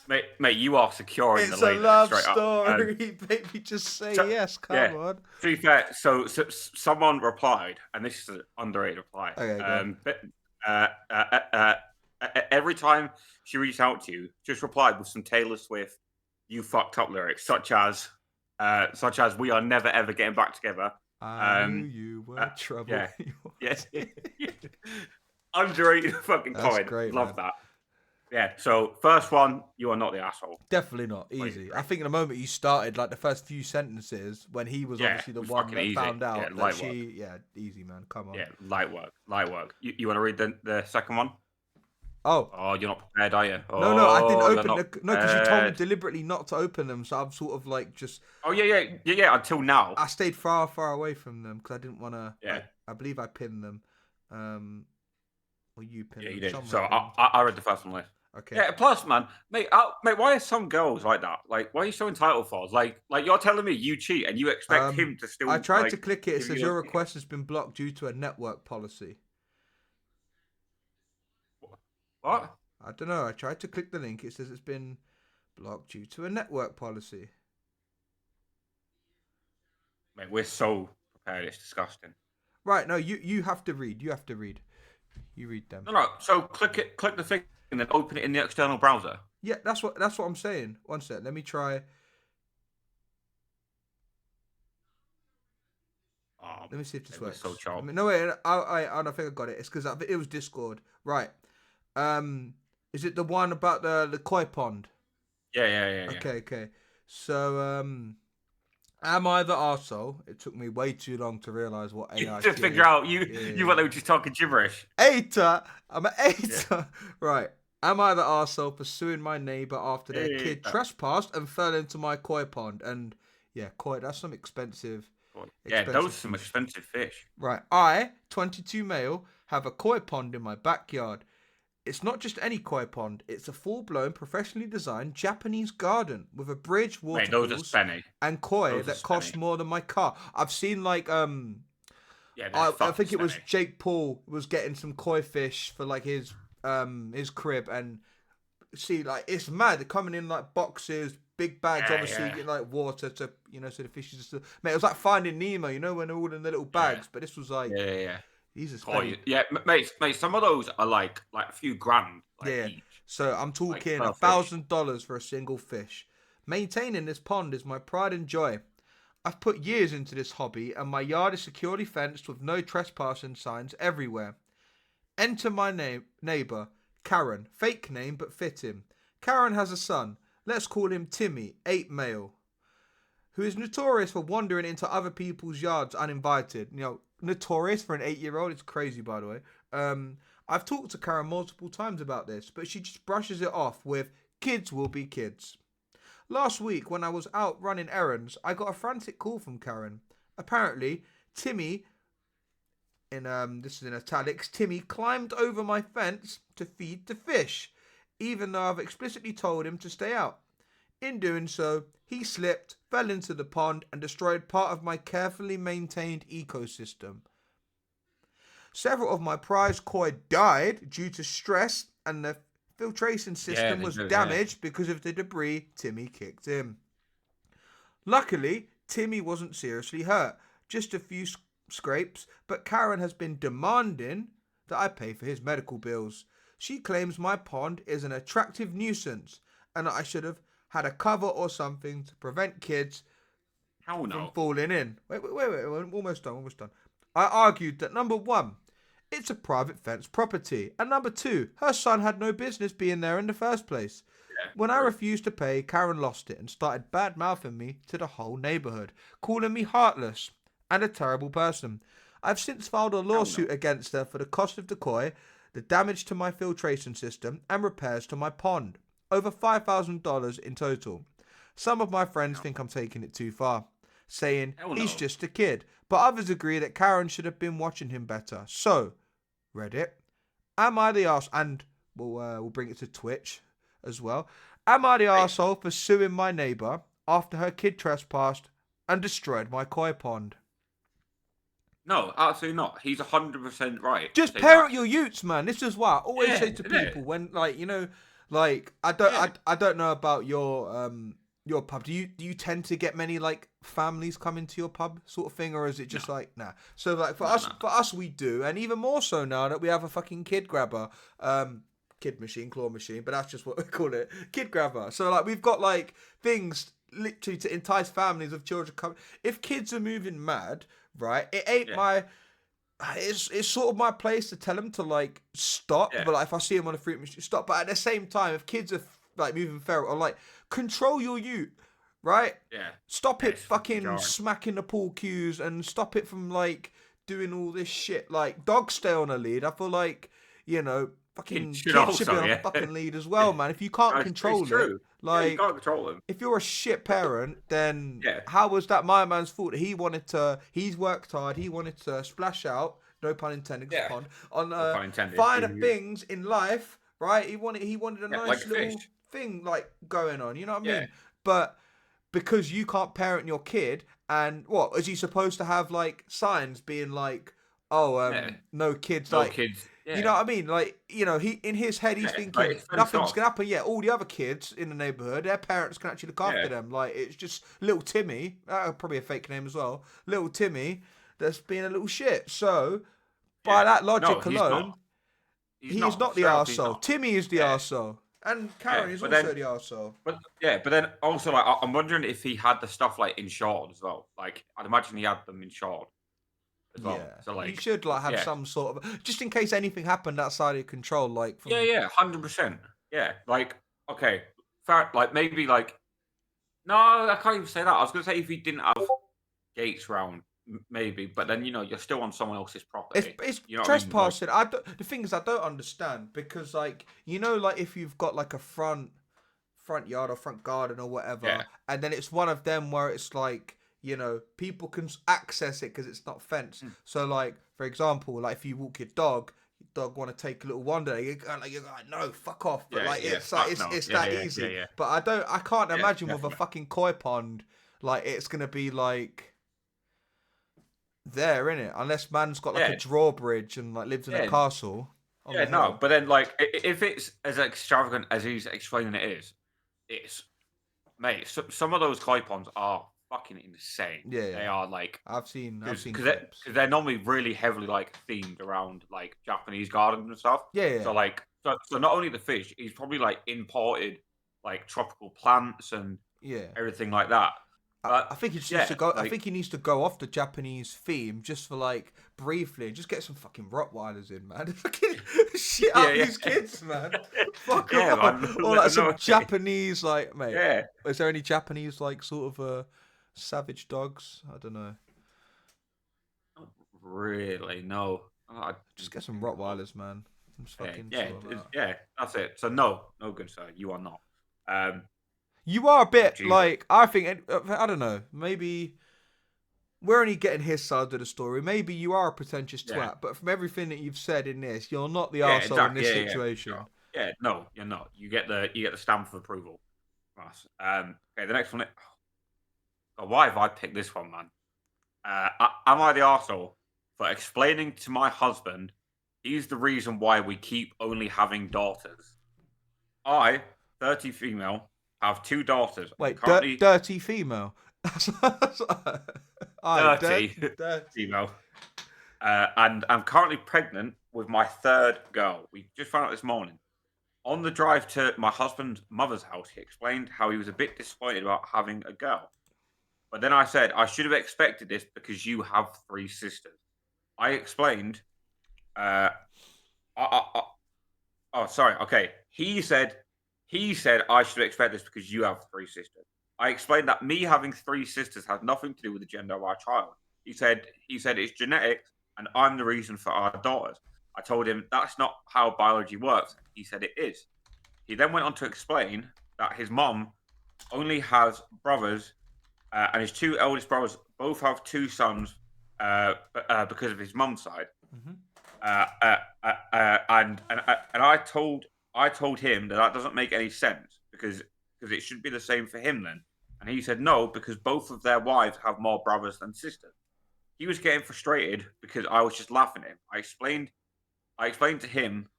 Mate, you are securing It's the a lane love straight up. story, baby. Just say yes. Come on. To be fair, so someone replied, and this is an underrated reply. Okay, go But every time she reached out to you, just replied with some Taylor Swift "You fucked up" lyrics, such as "We are never ever getting back together." I knew you were trouble. Yeah, yes, underrated fucking That's comment. great, Love man. that. Yeah. So first one, you are not the asshole. Definitely not easy. I think the moment you started, like the first few sentences, when he was obviously the one that easy. found out that light she, work. easy, man. Come on. Yeah, light work. You want to read the second one? Oh. Oh, you're not prepared, are you? No, I didn't open no, because you told me deliberately not to open them, so I'm sort of like just. Oh yeah. Until now, I stayed far away from them because I didn't want to. Yeah. I believe I pinned them, or you pinned them. You did. Someone So pinned. I read the first one list. Okay. Yeah. Plus, man, mate, why are some girls like that? Like, why are you so entitled for? Like you're telling me you cheat and you expect him to still. I tried to like, click it. It says you your request has been blocked due to a network policy. What? I don't know. I tried to click the link. It says it's been blocked due to a network policy. Mate, we're so prepared. It's disgusting. Right. No, you have to read. You have to read. You read them. No. So click the thing, and then open it in the external browser. Yeah, that's what I'm saying. One sec. Let me try. Let me see if this works. So child. No wait. I don't think I got it. It's because it was Discord. Right. Is it the one about the koi pond? Yeah. Okay. So, am I the arsehole? It took me way too long to realise what AI to figure out you thought they were just talking gibberish. Ater! I'm an Ater! Yeah. Right. Am I the arsehole for suing my neighbour after their kid trespassed and fell into my koi pond? And yeah, koi, that's some expensive. Yeah, those are some expensive fish. Right. I, 22 male, have a koi pond in my backyard. It's not just any koi pond. It's a full-blown, professionally designed Japanese garden with a bridge, waterfalls, and koi that cost more than my car. I've seen like I think it was Jake Paul was getting some koi fish for like his crib, and see like it's mad. They're coming in like boxes, big bags, obviously like water to so the fishes are still. Mate, it was like Finding Nemo, when they're all in the little bags, but this was like these are mate. Some of those are like a few grand. Each. So I'm talking $1,000 for a single fish. Maintaining this pond is my pride and joy. I've put years into this hobby, and my yard is securely fenced with no trespassing signs everywhere. Enter my neighbour, Karen. Fake name, but fit him. Karen has a son. Let's call him Timmy, 8 male, who is notorious for wandering into other people's yards uninvited. Notorious for an 8-year-old. It's crazy, by the way. I've talked to Karen multiple times about this, but she just brushes it off with, kids will be kids. Last week, when I was out running errands, I got a frantic call from Karen. Apparently, Timmy, this is in italics, Timmy climbed over my fence to feed the fish, even though I've explicitly told him to stay out. In doing so, he slipped, fell into the pond, and destroyed part of my carefully maintained ecosystem. Several of my prize koi died due to stress, and the filtration system was damaged because of the debris Timmy kicked in. Luckily, Timmy wasn't seriously hurt, just a few scrapes, but Karen has been demanding that I pay for his medical bills. She claims my pond is an attractive nuisance, and that I should have had a cover or something to prevent kids from falling in. Wait, almost done. I argued that number 1, it's a private fence property, and number 2, her son had no business being there in the first place. When I refused to pay, Karen lost it and started bad-mouthing me to the whole neighbourhood, calling me heartless and a terrible person. I've since filed a lawsuit against her for the cost of the koi, the damage to my filtration system, and repairs to my pond. Over $5,000 in total. Some of my friends think I'm taking it too far, saying he's just a kid, but others agree that Karen should have been watching him better. So, Reddit, am I the arse? And we'll bring it to Twitch as well. Am I the arsehole for suing my neighbour after her kid trespassed and destroyed my koi pond? No, absolutely not. He's 100% right. Just parent your utes, man. This is what I always say to people when, Like, I don't know about your pub. Do you tend to get many like families coming to your pub sort of thing, or is it just like nah? So like for us we do, and even more so now that we have a fucking kid grabber, kid machine, claw machine, but that's just what we call it, kid grabber. So like we've got like things literally to entice families of children coming. If kids are moving mad, right? It ain't my. It's sort of my place to tell them to like stop, but like if I see them on a fruit machine, stop. But at the same time, if kids are like moving feral, or like control your youth, right? Yeah. Stop it fucking smacking the pool cues and stop it from like doing all this shit. Like dogs stay on a lead. I feel like, you know, fucking kids should be on a fucking lead as well, man. If you can't control it, like you can't control them. If you're a shit parent, then how was that my man's fault? He's worked hard, he wanted to splash out, no pun intended, on finer things in life, right? He wanted a nice like little thing like going on, you know what I mean? But because you can't parent your kid, and what is he supposed to have like signs being like, no kids, no like kids. You know what I mean? Like, you know, he in his head he's thinking nothing's gonna happen. Yeah, all the other kids in the neighborhood, their parents can actually look after them. Like, it's just little Timmy, probably a fake name as well. Little Timmy that's being a little shit. So, by that logic alone, he's not the arsehole. Timmy is the arsehole. And Karen is also the arsehole. But then also like I'm wondering if he had the stuff like insured as well. Like I'd imagine he had them insured. Well. Yeah, so like you should like have some sort of just in case anything happened outside of control. Like 100%. Yeah, like okay, fair, like maybe like no, I can't even say that. I was gonna say if he didn't have gates round, maybe, but then you know you're still on someone else's property. It's you know trespassing. I mean? The thing is, I don't understand because like you know, like if you've got like a front yard or front garden or whatever, and then it's one of them where it's like. You know, people can access it because it's not fenced. So, like, for example, like if you walk your dog want to take a little wander. You're like, no, fuck off. But it's that easy. Yeah. But I can't imagine with a fucking koi pond, like it's gonna be like there, innit? Unless man's got like a drawbridge and like lives in a castle. But then like if it's as extravagant as he's explaining it is, it's mate. Some of those koi ponds are fucking insane. They are like I've seen because they're normally really heavily like themed around like Japanese gardens and stuff. So like so not only the fish, he's probably like imported like tropical plants and everything like that. I think he just needs to go. I think he needs to go off the Japanese theme just for like briefly, and just get some fucking Rottweilers in, man. Fucking shit out these kids, man. Fuck man. Or like some Japanese, like, mate. Is there any Japanese like sort of savage dogs? I don't know. Not really, no. Just get some Rottweilers, man. That's it. So no good, sir. You are not. You are a bit like I think. I don't know. Maybe we're only getting his side of the story. Maybe you are a pretentious twat, but from everything that you've said in this, you're not the arsehole in this situation. No, you're not. You get the stamp of approval. Okay, the next one. Oh, why have I picked this one, man? Am I the arsehole for explaining to my husband he's the reason why we keep only having daughters? I, 30 female, have 2 daughters. Wait, dirty female? Dirty female. And I'm currently pregnant with my 3rd girl. We just found out this morning. On the drive to my husband's mother's house, he explained how he was a bit disappointed about having a girl. But then I said, I should have expected this because you have 3 sisters. I explained. Sorry. Okay. He said I should expect this because you have 3 sisters. I explained that me having 3 sisters has nothing to do with the gender of our child. He said it's genetics and I'm the reason for our daughters. I told him that's not how biology works. He said it is. He then went on to explain that his mom only has brothers and his 2 eldest brothers both have 2 sons because of his mum's side. And I told him that doesn't make any sense because it should be the same for him then. And he said no, because both of their wives have more brothers than sisters. He was getting frustrated because I was just laughing at him. I explained to him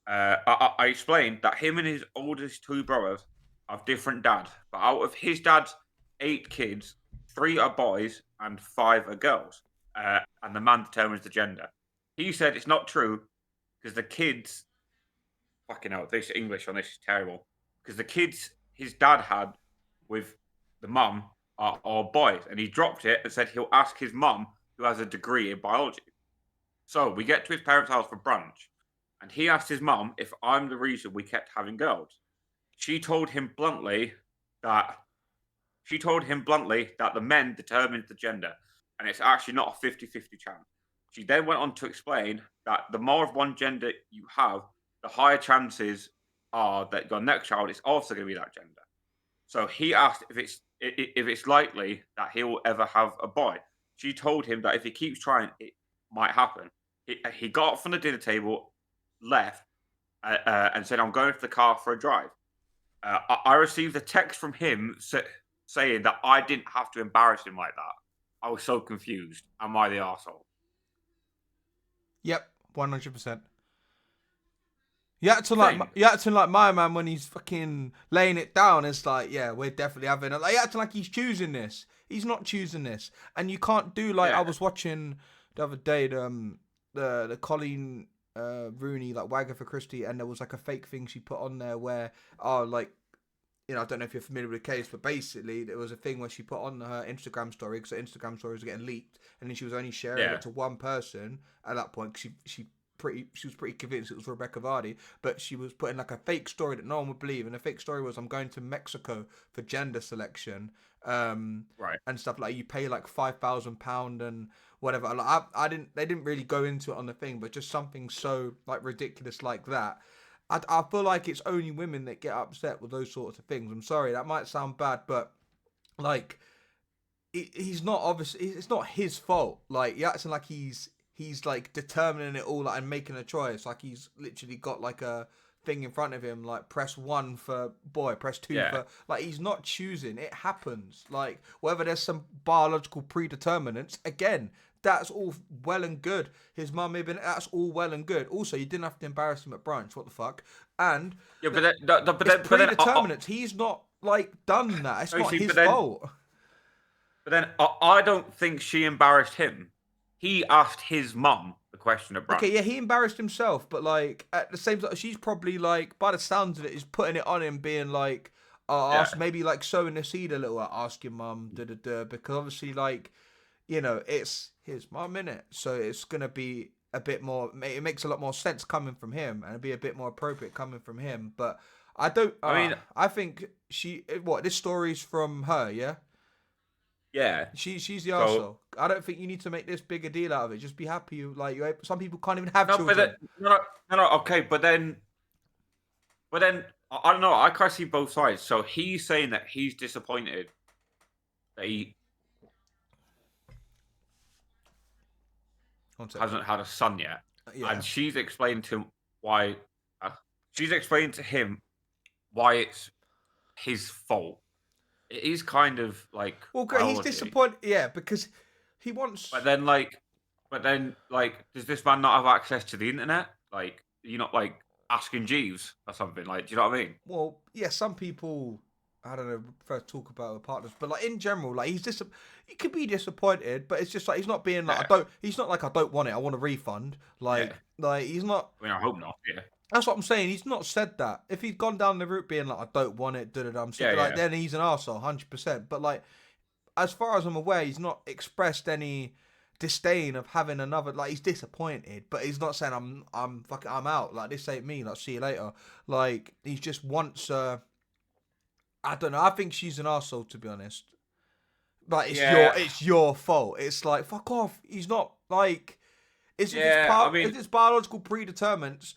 I explained that him and his oldest 2 brothers have different dads, but out of his dad's 8 kids, 3 are boys and 5 are girls, and the man determines the gender. He said it's not true because the kids, fucking hell, this English on this is terrible. Because the kids his dad had with the mum are all boys, and he dropped it and said he'll ask his mum, who has a degree in biology. So we get to his parents' house for brunch, and he asked his mum if I'm the reason we kept having girls. She told him bluntly that the men determines the gender, and it's actually not a 50-50 chance. She then went on to explain that the more of one gender you have, the higher chances are that your next child is also going to be that gender. So he asked if it's likely that he'll ever have a boy. She told him that if he keeps trying, it might happen. He got up from the dinner table, left, and said, "I'm going to the car for a drive." I received a text from him saying that I didn't have to embarrass him like that. I was so confused. Am I the arsehole? Yep, 100%. You acting like my man when he's fucking laying it down. It's like, yeah, we're definitely having it. Like, you acting like he's choosing this. He's not choosing this, and you can't do like I was watching the other day the Colleen Rooney like Wagger for Christie, and there was like a fake thing she put on there where like, you know, I don't know if you're familiar with the case, but basically there was a thing where she put on her Instagram story because her Instagram stories were getting leaked, and then she was only sharing it to one person at that point. She was pretty convinced it was Rebecca Vardy, but she was putting like a fake story that no one would believe, and the fake story was, I'm going to Mexico for gender selection, right, and stuff like you pay like £5,000 and whatever. Like they didn't really go into it on the thing, but just something so like ridiculous like that. I feel like it's only women that get upset with those sorts of things. I'm sorry, that might sound bad, but like he's not obviously, it's not his fault. Like you're acting like he's like determining it all, like, and making a choice. Like he's literally got like a thing in front of him, like press 1 for boy, press 2 for, like, he's not choosing. It happens. Like whether there's some biological predeterminants, again, that's all well and good. His mum may have been, that's all well and good. Also, you didn't have to embarrass him at brunch. What the fuck? And yeah, but it's predeterminants. He's not like done that. It's not his fault. But then I don't think she embarrassed him. He asked his mum the question at brunch. Okay, yeah, he embarrassed himself, but like at the same time, she's probably like, by the sounds of it, is putting it on him, being like, ask, maybe like sowing the seed a little. Ask your mum, because obviously, like, you know, it's his mum, innit? So it's gonna be a bit more. It makes a lot more sense coming from him, and it'd be a bit more appropriate coming from him. But I don't. I think this story's from her, yeah. Yeah, she's the arsehole. I don't think you need to make this big a deal out of it. Just be happy. Like some people can't even have children. No, okay, but then I don't know. I can't see both sides. So he's saying that he's disappointed that he hasn't had a son yet, and she's explained to him why. She's explained to him why it's his fault. It is kind of like, well, he's disappointed, because he wants. But then, does this man not have access to the internet? Like, you're not like asking Jeeves or something. Like, do you know what I mean? Well, yeah, some people, I don't know, prefer to talk about their partners, but like in general, like he could be disappointed, but it's just like he's not being like he's not like, I don't want it, I want a refund. Like he's not. I mean, I hope not. Yeah. That's what I'm saying. He's not said that. If he'd gone down the route being like, I don't want it, then he's an arsehole, 100%. But like, as far as I'm aware, he's not expressed any disdain of having another. Like, he's disappointed, but he's not saying I'm out. Like, this ain't me. Like, see you later. Like, he just wants. I don't know. I think she's an arsehole, to be honest. Like, it's your fault. It's like, fuck off. He's not like. If it's biological predeterminants.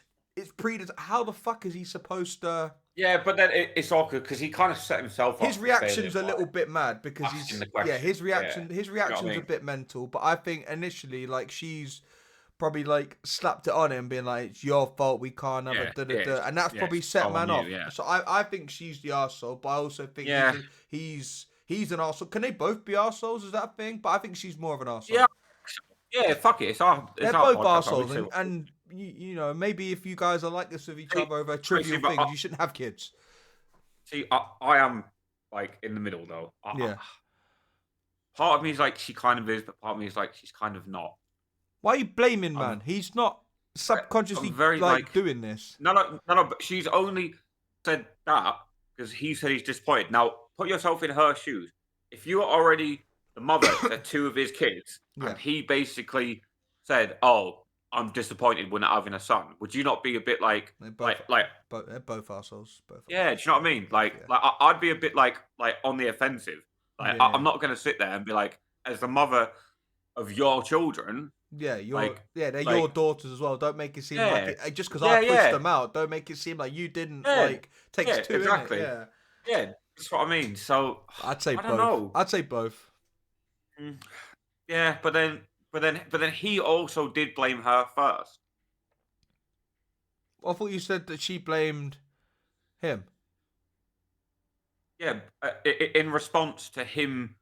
How the fuck is he supposed to? Yeah, but then it's awkward because he kind of set himself up. His reaction's a little bit mad because his reaction's a bit mental. But I think initially, like, she's probably like slapped it on him, being like, "It's your fault. We can't have it." And that's probably set man off. Yeah. So I think she's the arsehole, but I also think he's an arsehole. Can they both be arseholes? Is that a thing? But I think she's more of an arsehole. Yeah, fuck it. They're both arseholes, and you know, maybe if you guys are like this with each other over trivial things, you shouldn't have kids. See, I am like in the middle though. Yeah. Part of me is like she kind of is, but part of me is like she's kind of not. Why are you blaming, man? He's not subconsciously very like doing this. No. But she's only said that because he said he's disappointed. Now, put yourself in her shoes. If you are already the mother to two of his kids, and he basically said, "Oh, I'm disappointed we're not having a son," would you not be a bit like, they're both assholes? Yeah, do you know what I mean? Like I'd be a bit like on the offensive. Like I'm not going to sit there and be like, as the mother of your children. Yeah, they're your daughters as well. Don't make it seem like it just because I pushed them out. Don't make it seem like you didn't takes two. Exactly. Yeah, that's what I mean. So I'd say I don't know. I'd say both. Yeah, but then he also did blame her first. I thought you said that she blamed him. Yeah, in response to him.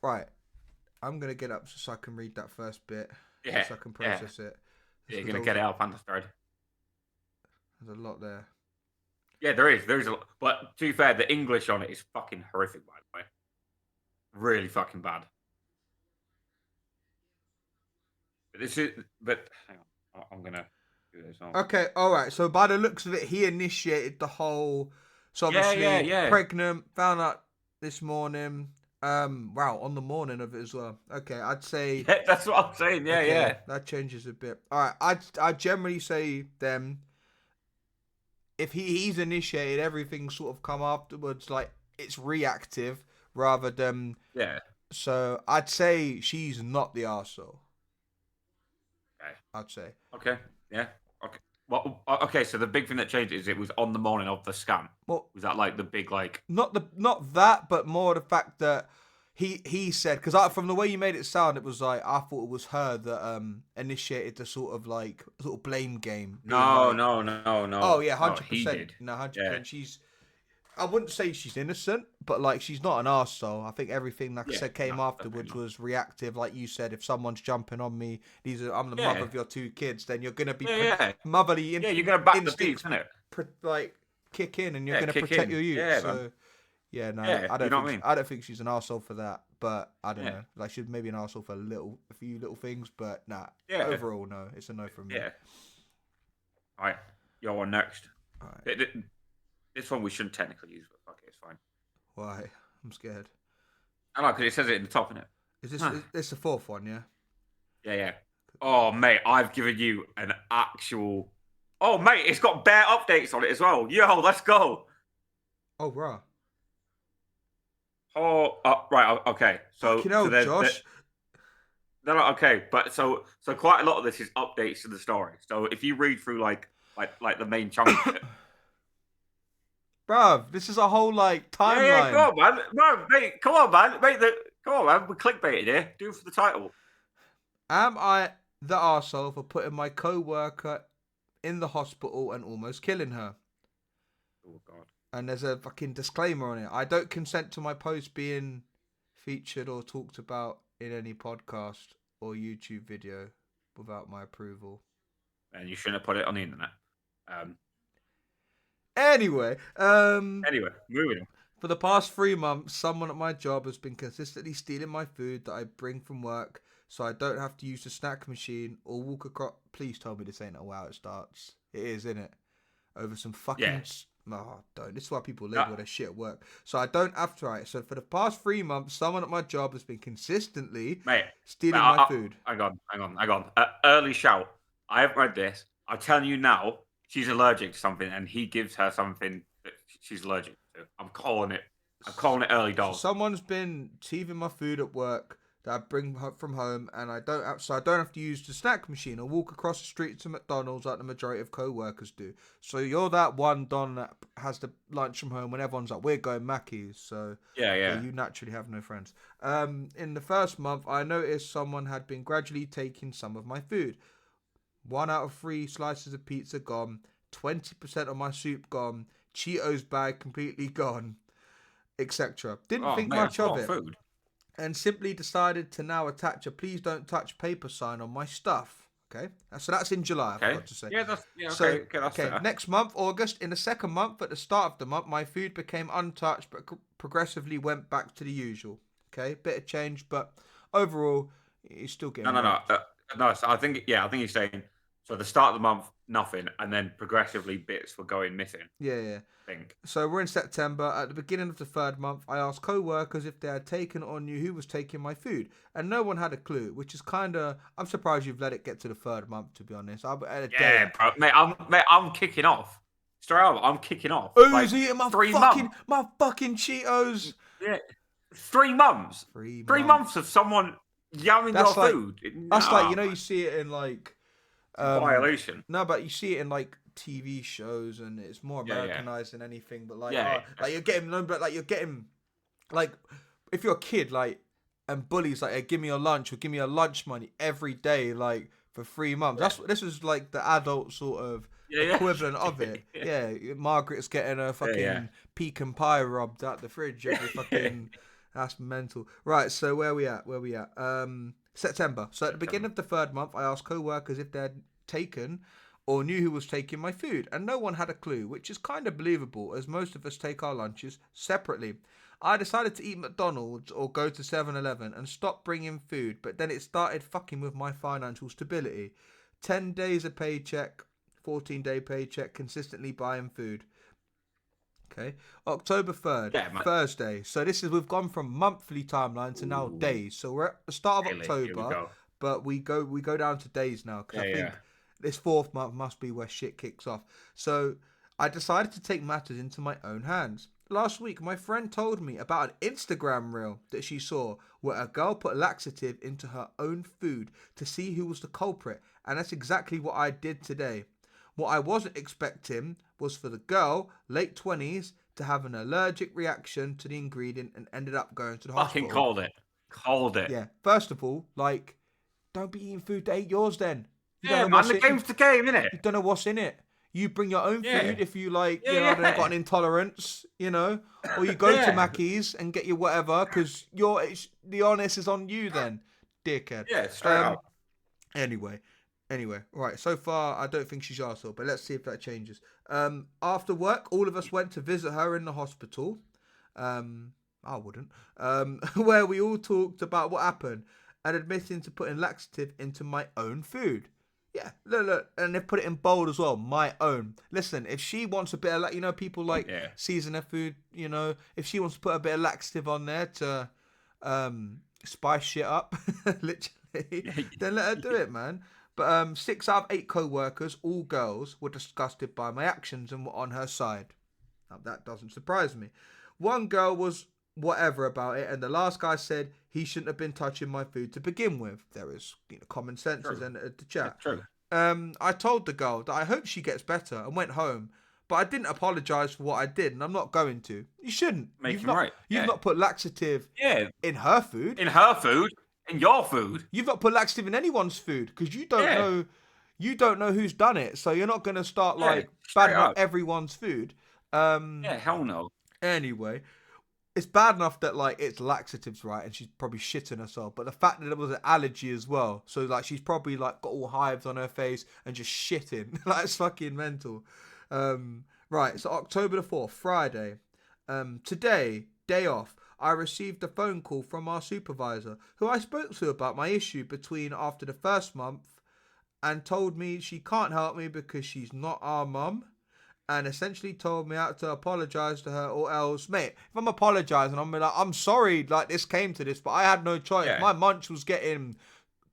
Right. I'm gonna get up so I can read that first bit. Yeah. So I can process it. Yeah, you're gonna get it up on the thread. There's a lot there. Yeah, there is. There's a lot. But to be fair, the English on it is fucking horrific, by the way. Really fucking bad. But hang on. I'm gonna do this. Okay, alright. So by the looks of it, he initiated the whole. So obviously, pregnant, found out this morning. Wow, on the morning of it as well. Okay, I'd say. Yeah, that's what I'm saying. Yeah, yeah. That changes a bit. All right, I'd generally say then, if he's initiated, everything sort of come afterwards. Like it's reactive rather than. Yeah. So I'd say she's not the arsehole. Okay. I'd say. Okay. Yeah. Okay. Well, okay. So the big thing that changed is it was on the morning of the scam. Well, was that like the big like? Not that, but more the fact that he said, because from the way you made it sound, it was like I thought it was her that initiated the sort of blame game. No. Oh yeah, 100%. No, 100%. Yeah. She's. I wouldn't say she's innocent, but like she's not an arsehole. I think everything, like I said, came afterwards was reactive. Like you said, if someone's jumping on me, I'm the mother of your two kids, then you're gonna be motherly. You're gonna back the beats, isn't it? Like kick in, and you're gonna protect your youth. Yeah, so I don't think she's an arsehole for that. But I don't know. Like she's maybe an arsehole for a few little things, but nah. Yeah. Overall, no. It's a no from me. Yeah. All right, you're on next. All right. This one we shouldn't technically use, but fuck it, it's fine. Why? I'm scared. I know, because it says it in the top, innit? Is this the fourth one, yeah? Yeah. Oh, mate, I've given you an actual... Oh, mate, it's got bare updates on it as well. Yo, let's go. Oh, rah. Oh, right, okay. So, Josh. No, okay, but so quite a lot of this is updates to the story. So if you read through like the main chunk of it... Bruv, this is a whole timeline. Yeah, come on, man. No, mate, come on, man. Come on, man. We're clickbaiting here. Do it for the title. Am I the arsehole for putting my co-worker in the hospital and almost killing her? Oh, God. And there's a fucking disclaimer on it. I don't consent to my post being featured or talked about in any podcast or YouTube video without my approval. And you shouldn't have put it on the internet. Anyway, moving on. For the past 3 months, someone at my job has been consistently stealing my food that I bring from work, so I don't have to use the snack machine or walk across. Please tell me this ain't how it starts. It is, isn't it? Over some fucking. Yeah. Oh, don't. This is why people label their shit at work. So I don't have to. Right. So for the past 3 months, someone at my job has been consistently stealing my food. Hang on. Early shout. I haven't read this. I'm telling you now. She's allergic to something, and he gives her something that she's allergic to. I'm calling it early dog. So someone's been thieving my food at work that I bring from home, and I don't have to use the snack machine or walk across the street to McDonald's like the majority of co-workers do. So you're that one Don that has the lunch from home when everyone's like, we're going Mackey's. So yeah, you naturally have no friends. In the first month, I noticed someone had been gradually taking some of my food. 1 out of 3 slices of pizza gone, 20% of my soup gone, Cheetos bag completely gone, etc. Didn't think much of it, and simply decided to now attach a "please don't touch" paper sign on my stuff. Okay, so that's in July. I forgot to say. Yeah, that's okay. So, Okay, that's fair. next month, August, in the second month, at the start of the month, my food became untouched, but progressively went back to the usual. Okay, bit of change, but overall, he's still getting. No. So I think he's saying. So the start of the month, nothing, and then progressively bits were going missing. Yeah. I think. So we're in September. At the beginning of the third month, I asked co-workers if they had taken or knew who was taking my food, and no one had a clue, which is kind of... I'm surprised you've let it get to the third month, to be honest. Bro, I'm kicking off. Straight up, I'm kicking off. Who's eating my fucking Cheetos? Yeah, 3 months. 3 3 months of someone yamming your food. That's like, you see it in like... violation. No, but you see it in like TV shows, and it's more Americanized than anything. But you're getting like if you're a kid, like, and bullies like, hey, give me your lunch or give me your lunch money every day, like for 3 months. This is like the adult sort of equivalent of it. Margaret's getting a fucking pecan pie rubbed out the fridge every fucking. That's mental. Right, so where we at? September. So at the beginning of the third month, I asked co-workers if they had taken or knew who was taking my food, and no one had a clue, which is kind of believable as most of us take our lunches separately. I decided to eat McDonald's or go to 7-Eleven and stop bringing food, but then it started fucking with my financial stability. 10 days a paycheck, 14-day paycheck, consistently buying food. Okay, October 3rd, Thursday. So we've gone from monthly timeline to now days. So we're at the start of October, but we go down to days now, because I think this fourth month must be where shit kicks off. So I decided to take matters into my own hands. Last week, my friend told me about an Instagram reel that she saw where a girl put laxative into her own food to see who was the culprit, and that's exactly what I did today. What I wasn't expecting was for the girl, late 20s, to have an allergic reaction to the ingredient and ended up going to the hospital. Fucking called it. Yeah. First of all, like, don't be eating food that ain't yours then. Man, the game's the game, innit? You don't know what's in it. You bring your own food if you like, they've got an intolerance, or you go to Mackey's and get your whatever, because the onus is on you then, dickhead. Yeah, straight up. Anyway, right, so far I don't think she's arsehole, but let's see if that changes. After work, all of us went to visit her in the hospital. I wouldn't. Where we all talked about what happened and admitting to putting laxative into my own food. Yeah, look, and they put it in bold as well, my own. Listen, if she wants a bit of, people like season their food, if she wants to put a bit of laxative on there to spice shit up, literally, then let her do it, man. But 6 out of 8 co-workers, all girls, were disgusted by my actions and were on her side. Now, that doesn't surprise me. One girl was whatever about it, and the last guy said he shouldn't have been touching my food to begin with. There is common sense in the chat. True. I told the girl that I hope she gets better and went home, but I didn't apologise for what I did, and I'm not going to. You shouldn't. You've not put laxative in her food. In her food. In your food. You've not put laxative in anyone's food, because you don't know. You don't know who's done it, so you're not going to start badding up everyone's food. Hell no. Anyway, it's bad enough that it's laxatives, right? And she's probably shitting herself, but the fact that it was an allergy as well, so she's probably got all hives on her face and just shitting. It's fucking mental. Right, so October the 4th, Friday. Today, day off. I received a phone call from our supervisor, who I spoke to about my issue after the first month, and told me she can't help me because she's not our mum, and essentially told me I had to apologise to her or else. Mate, if I'm apologising, I'm sorry this came to this, but I had no choice. My munch was getting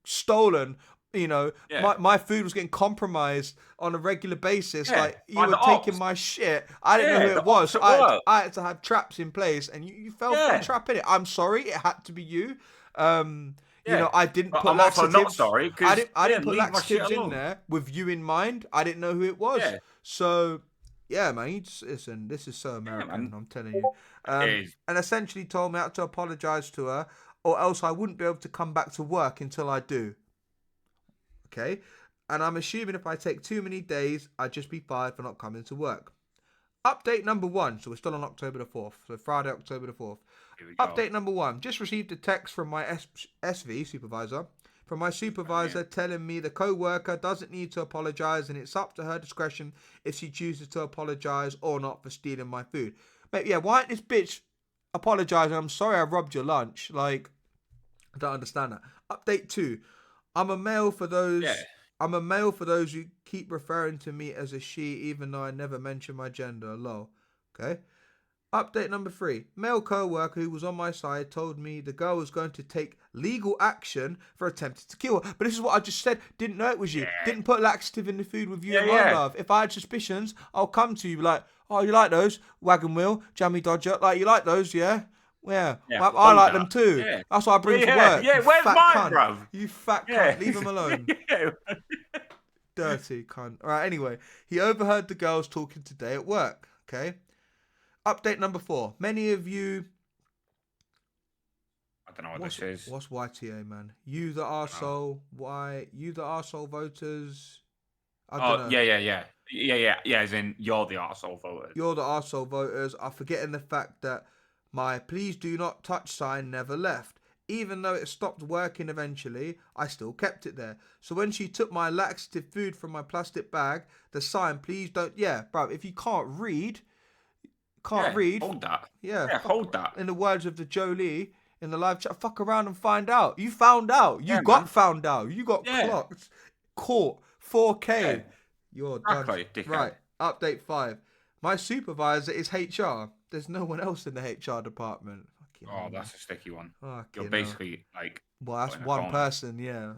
stolen. My food was getting compromised on a regular basis. You were taking my shit. I didn't know who it was. So I had to have traps in place, and you fell for the trap in it. I'm sorry, it had to be you. I didn't put laxatives. I'm not sorry. I didn't put laxatives in there with you in mind. I didn't know who it was. So man, listen, this is so American. I'm telling you. And essentially told me I had to apologise to her, or else I wouldn't be able to come back to work until I do. Okay, and I'm assuming if I take too many days, I'd just be fired for not coming to work. Update number 1. So we're still on October the 4th. So Friday, October the 4th. Update number 1. Just received a text from my SV supervisor from my supervisor telling me the co-worker doesn't need to apologize and it's up to her discretion if she chooses to apologize or not for stealing my food. Mate, yeah, why ain't this bitch apologizing? I'm sorry I robbed your lunch. Like, I don't understand that. Update 2. I'm a male for those... Yeah. I'm a male for those who keep referring to me as a she, even though I never mention my gender. Lol. Okay. Update number 3. Male co-worker who was on my side told me the girl was going to take legal action for attempting to kill her. But this is what I just said. Didn't know it was you. Yeah. Didn't put laxative in the food with you Yeah, and my yeah. love. If I had suspicions, I'll come to you like, oh, you like those? Wagon wheel, jammy dodger. Like, you like those, yeah? Yeah, Yeah, I like that. them too. Yeah. That's what I bring to Yeah, work. yeah. You Where's fat mine, cunt. bruv? You fat Yeah. cunt. Leave him alone. Yeah. Dirty cunt. All right, anyway. He overheard the girls talking today at work. Okay. Update number 4. Many of you... I don't know what this is. What's YTA, man? You the arsehole. Why? You the arsehole voters. I don't know. Yeah. As in, you're the arsehole voter. You're the arsehole voters are forgetting the fact that my please do not touch sign never left. Even though it stopped working eventually, I still kept it there. So when she took my laxative food from my plastic bag, the sign, please don't... Yeah, bruv, if you can't read... Hold that. Yeah, hold that. In the words of the Jolie in the live chat, fuck around and find out. You found out. You found out. You got clocked. Caught. 4K. Yeah. You're done. Right. Update 5. My supervisor is HR. There's no one else in the HR department. That's a sticky one. You're basically like... Well, that's one person, yeah.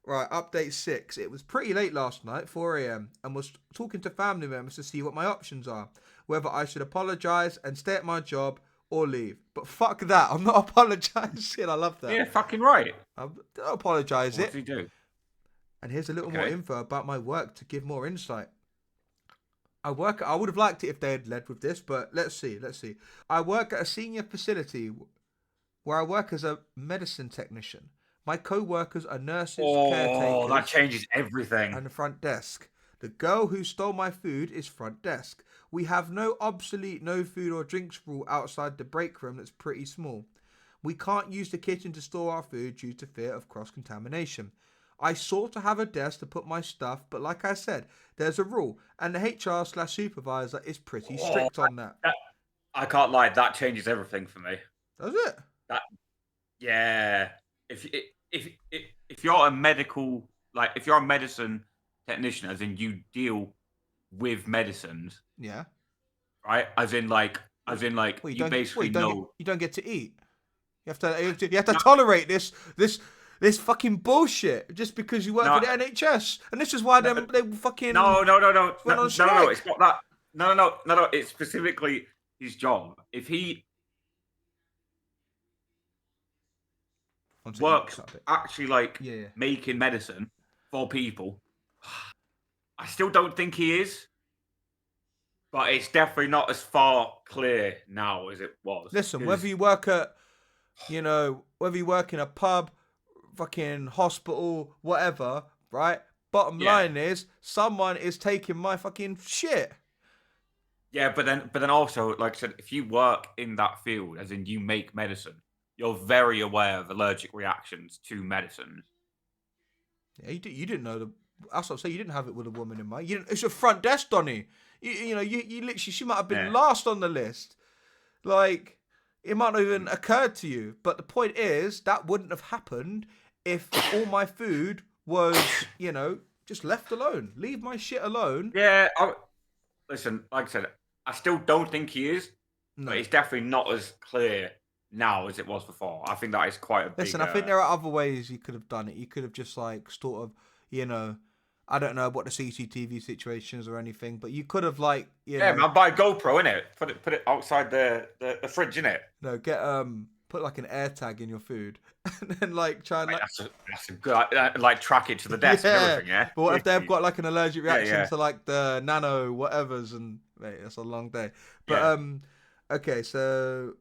Right, update 6. It was pretty late last night, 4 a.m, and was talking to family members to see what my options are. Whether I should apologise and stay at my job or leave. But fuck that, I'm not apologising. I love that. Yeah, fucking right. Don't apologise. What does he do? And here's a little more info about my work to give more insight. I would have liked it if they had led with this, but let's see. I work at a senior facility where I work as a medicine technician. My co-workers are nurses, caretakers. Oh, that changes everything. And the front desk. The girl who stole my food is front desk. We have no obsolete no food or drinks rule outside the break room that's pretty small. We can't use the kitchen to store our food due to fear of cross-contamination. I sort of have a desk to put my stuff, but like I said, there's a rule, and the HR/supervisor is pretty strict on that. I can't lie, that changes everything for me. Does it? Yeah. If you're a medical, like if you're a medicine technician, as in you deal with medicines. Yeah. Right? As in like you basically know you don't get to eat. You have to tolerate this fucking bullshit just because you work for the NHS. And this is why they fucking No. went on strike. No, it's not that. No, it's specifically his job. If he works actually making medicine for people, I still don't think he is. But it's definitely not as far clear now as it was. Listen, whether you work at, whether you work in a pub, fucking hospital, whatever, right? Bottom line is, someone is taking my fucking shit. Yeah, but then also, like I said, if you work in that field, as in you make medicine, you're very aware of allergic reactions to medicines. Yeah, you didn't know that's what I'm saying. You didn't have it with a woman in mind. It's a front desk, Donny. You literally, she might have been last on the list. Like, it might not even occurred to you. But the point is, that wouldn't have happened if all my food was, just left alone. Leave my shit alone. Yeah, listen, like I said, I still don't think he is. No. But it's definitely not as clear now as it was before. I think that is quite a big... Listen, I think there are other ways you could have done it. You could have just, I don't know what the CCTV situation is or anything, but you could have Yeah, man, buy a GoPro, innit? Put it outside the fridge, innit? No, get put an air tag in your food, and then try and that's a good track it to the desk and everything, yeah. But what if they've got an allergic reaction to the nano whatevers, and mate, that's a long day. But okay, so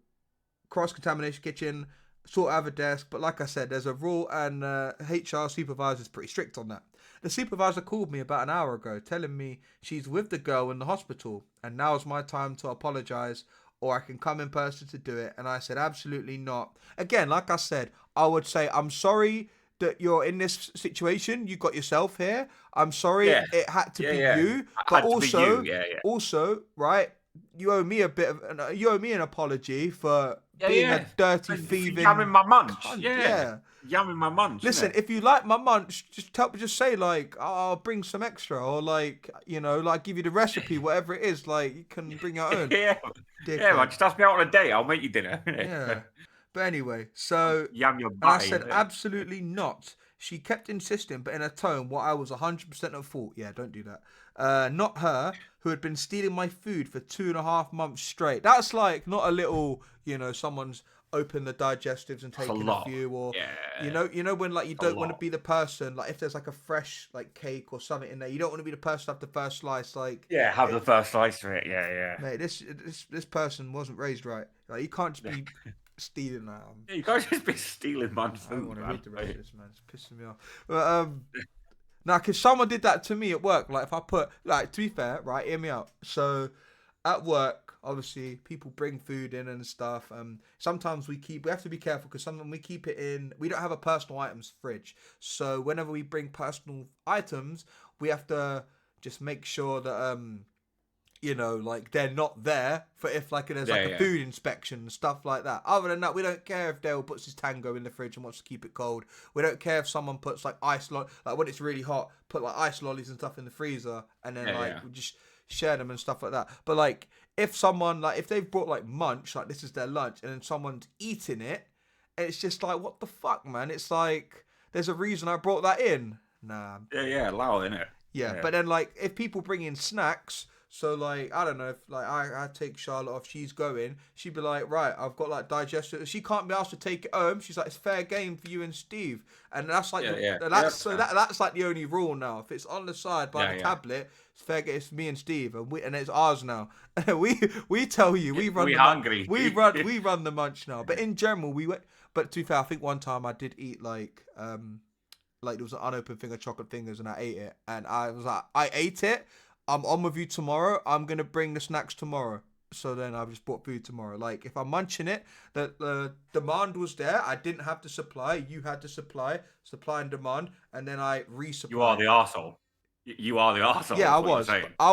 cross contamination kitchen, sort of have a desk, but like I said, there's a rule, and HR supervisor is pretty strict on that. The supervisor called me about an hour ago telling me she's with the girl in the hospital and now's my time to apologise or I can come in person to do it. And I said, absolutely not. Again, like I said, I would say, I'm sorry that you're in this situation. You got yourself here. I'm sorry it had to be you. But also, right, you owe me an apology for being a dirty, thieving yamming my munch. Cunt. Yeah. Yamming my munch. Listen, if you like my munch, just say like, I'll bring some extra, or like, you know, like give you the recipe, whatever it is. Like you can bring your own. Yeah, man, just ask me out on a date. I'll make you dinner. Yeah. But anyway, so yam your and I said absolutely not. She kept insisting, but in a tone what I was 100% at fault. Yeah, don't do that. Not her, who had been stealing my food for 2.5 months straight. That's like not a little, you know, someone's opened the digestives and taken a few, or you know when like you don't want to be the person, like if there's like a fresh like cake or something in there, you don't want to be the person to have the first slice. Like have the first slice of it. Yeah. Mate, this person wasn't raised right. Like you can't just be stealing that. Yeah, you can't just be stealing man's food. I don't want to read the rest of this, man. It's pissing me off. But now, because someone did that to me at work. Like if I put, like, to be fair, right, hear me out. So at work, obviously people bring food in and stuff. Sometimes we have to be careful because sometimes we keep it in. We don't have a personal items fridge. So whenever we bring personal items, we have to just make sure that you know, like they're not there for if like there's a food inspection and stuff like that. Other than that, we don't care if Dale puts his Tango in the fridge and wants to keep it cold. We don't care if someone puts like like when it's really hot, put like ice lollies and stuff in the freezer, and then we just share them and stuff like that. But like if someone, like if they've brought like munch, like this is their lunch, and then someone's eating it, and it's just like, what the fuck, man? It's like there's a reason I brought that in. Nah. Allow it, innit? Yeah, but then like if people bring in snacks. So, like, I don't know, if, like, I take Charlotte off, she's going, she'd be like, right, I've got, like, digestive. She can't be asked to take it home. She's like, it's fair game for you and Steve. And that's, like, that's like, the only rule now. If it's on the side by the tablet, it's fair game, it's me and Steve, and it's ours now. we tell you, we run hungry. We run the munch now. But in general, but to be fair, I think one time I did eat, like there was an unopened thing of chocolate fingers, and I ate it. And I was like, I ate it. I'm on with you tomorrow. I'm going to bring the snacks tomorrow. So then I've just bought food tomorrow. Like, if I'm munching it, the demand was there. I didn't have to supply. You had to supply and demand. And then I resupply. You are the arsehole. You are the arsehole. Yeah, I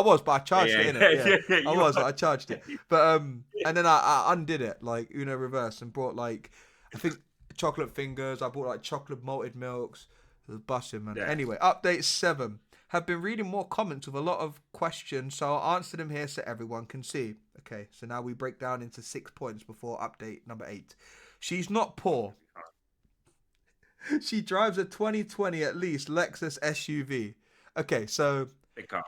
was, but I charged it, innit? Yeah. I charged it. But, and then I undid it, like, Uno reverse, and brought, like, I think chocolate fingers. I bought, like, chocolate malted milks. It was busting, man. Yeah. Anyway, update 7. Have been reading more comments with a lot of questions, so I'll answer them here so everyone can see. Okay, so now we break down into 6 points before update number 8. She's not poor. She drives a 2020 at least Lexus SUV. Okay, so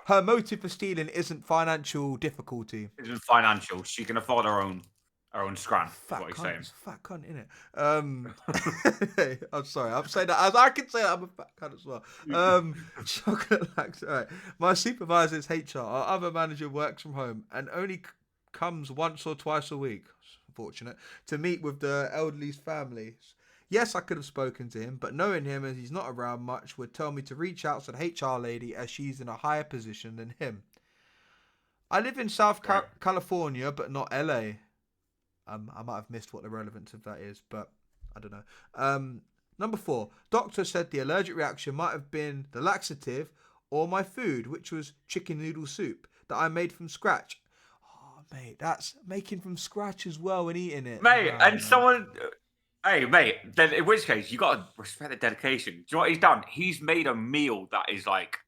her motive for stealing isn't financial difficulty. It isn't financial. She can afford her own scran. Fat cunt, innit? I'm sorry. I'm saying that as I can say that I'm a fat cunt as well. Chocolate lax. All right. My supervisor is HR. Our other manager works from home and only comes once or twice a week. Unfortunate to meet with the elderly's families. Yes, I could have spoken to him, but knowing him as he's not around much would tell me to reach out to the HR lady as she's in a higher position than him. I live in South California, but not LA. I might have missed what the relevance of that is, but I don't know. Number 4. Doctor said the allergic reaction might have been the laxative or my food, which was chicken noodle soup that I made from scratch. Oh, mate, that's making from scratch as well and eating it. Mate, someone... Hey, mate, then in which case, you got to respect the dedication. Do you know what he's done? He's made a meal that is, like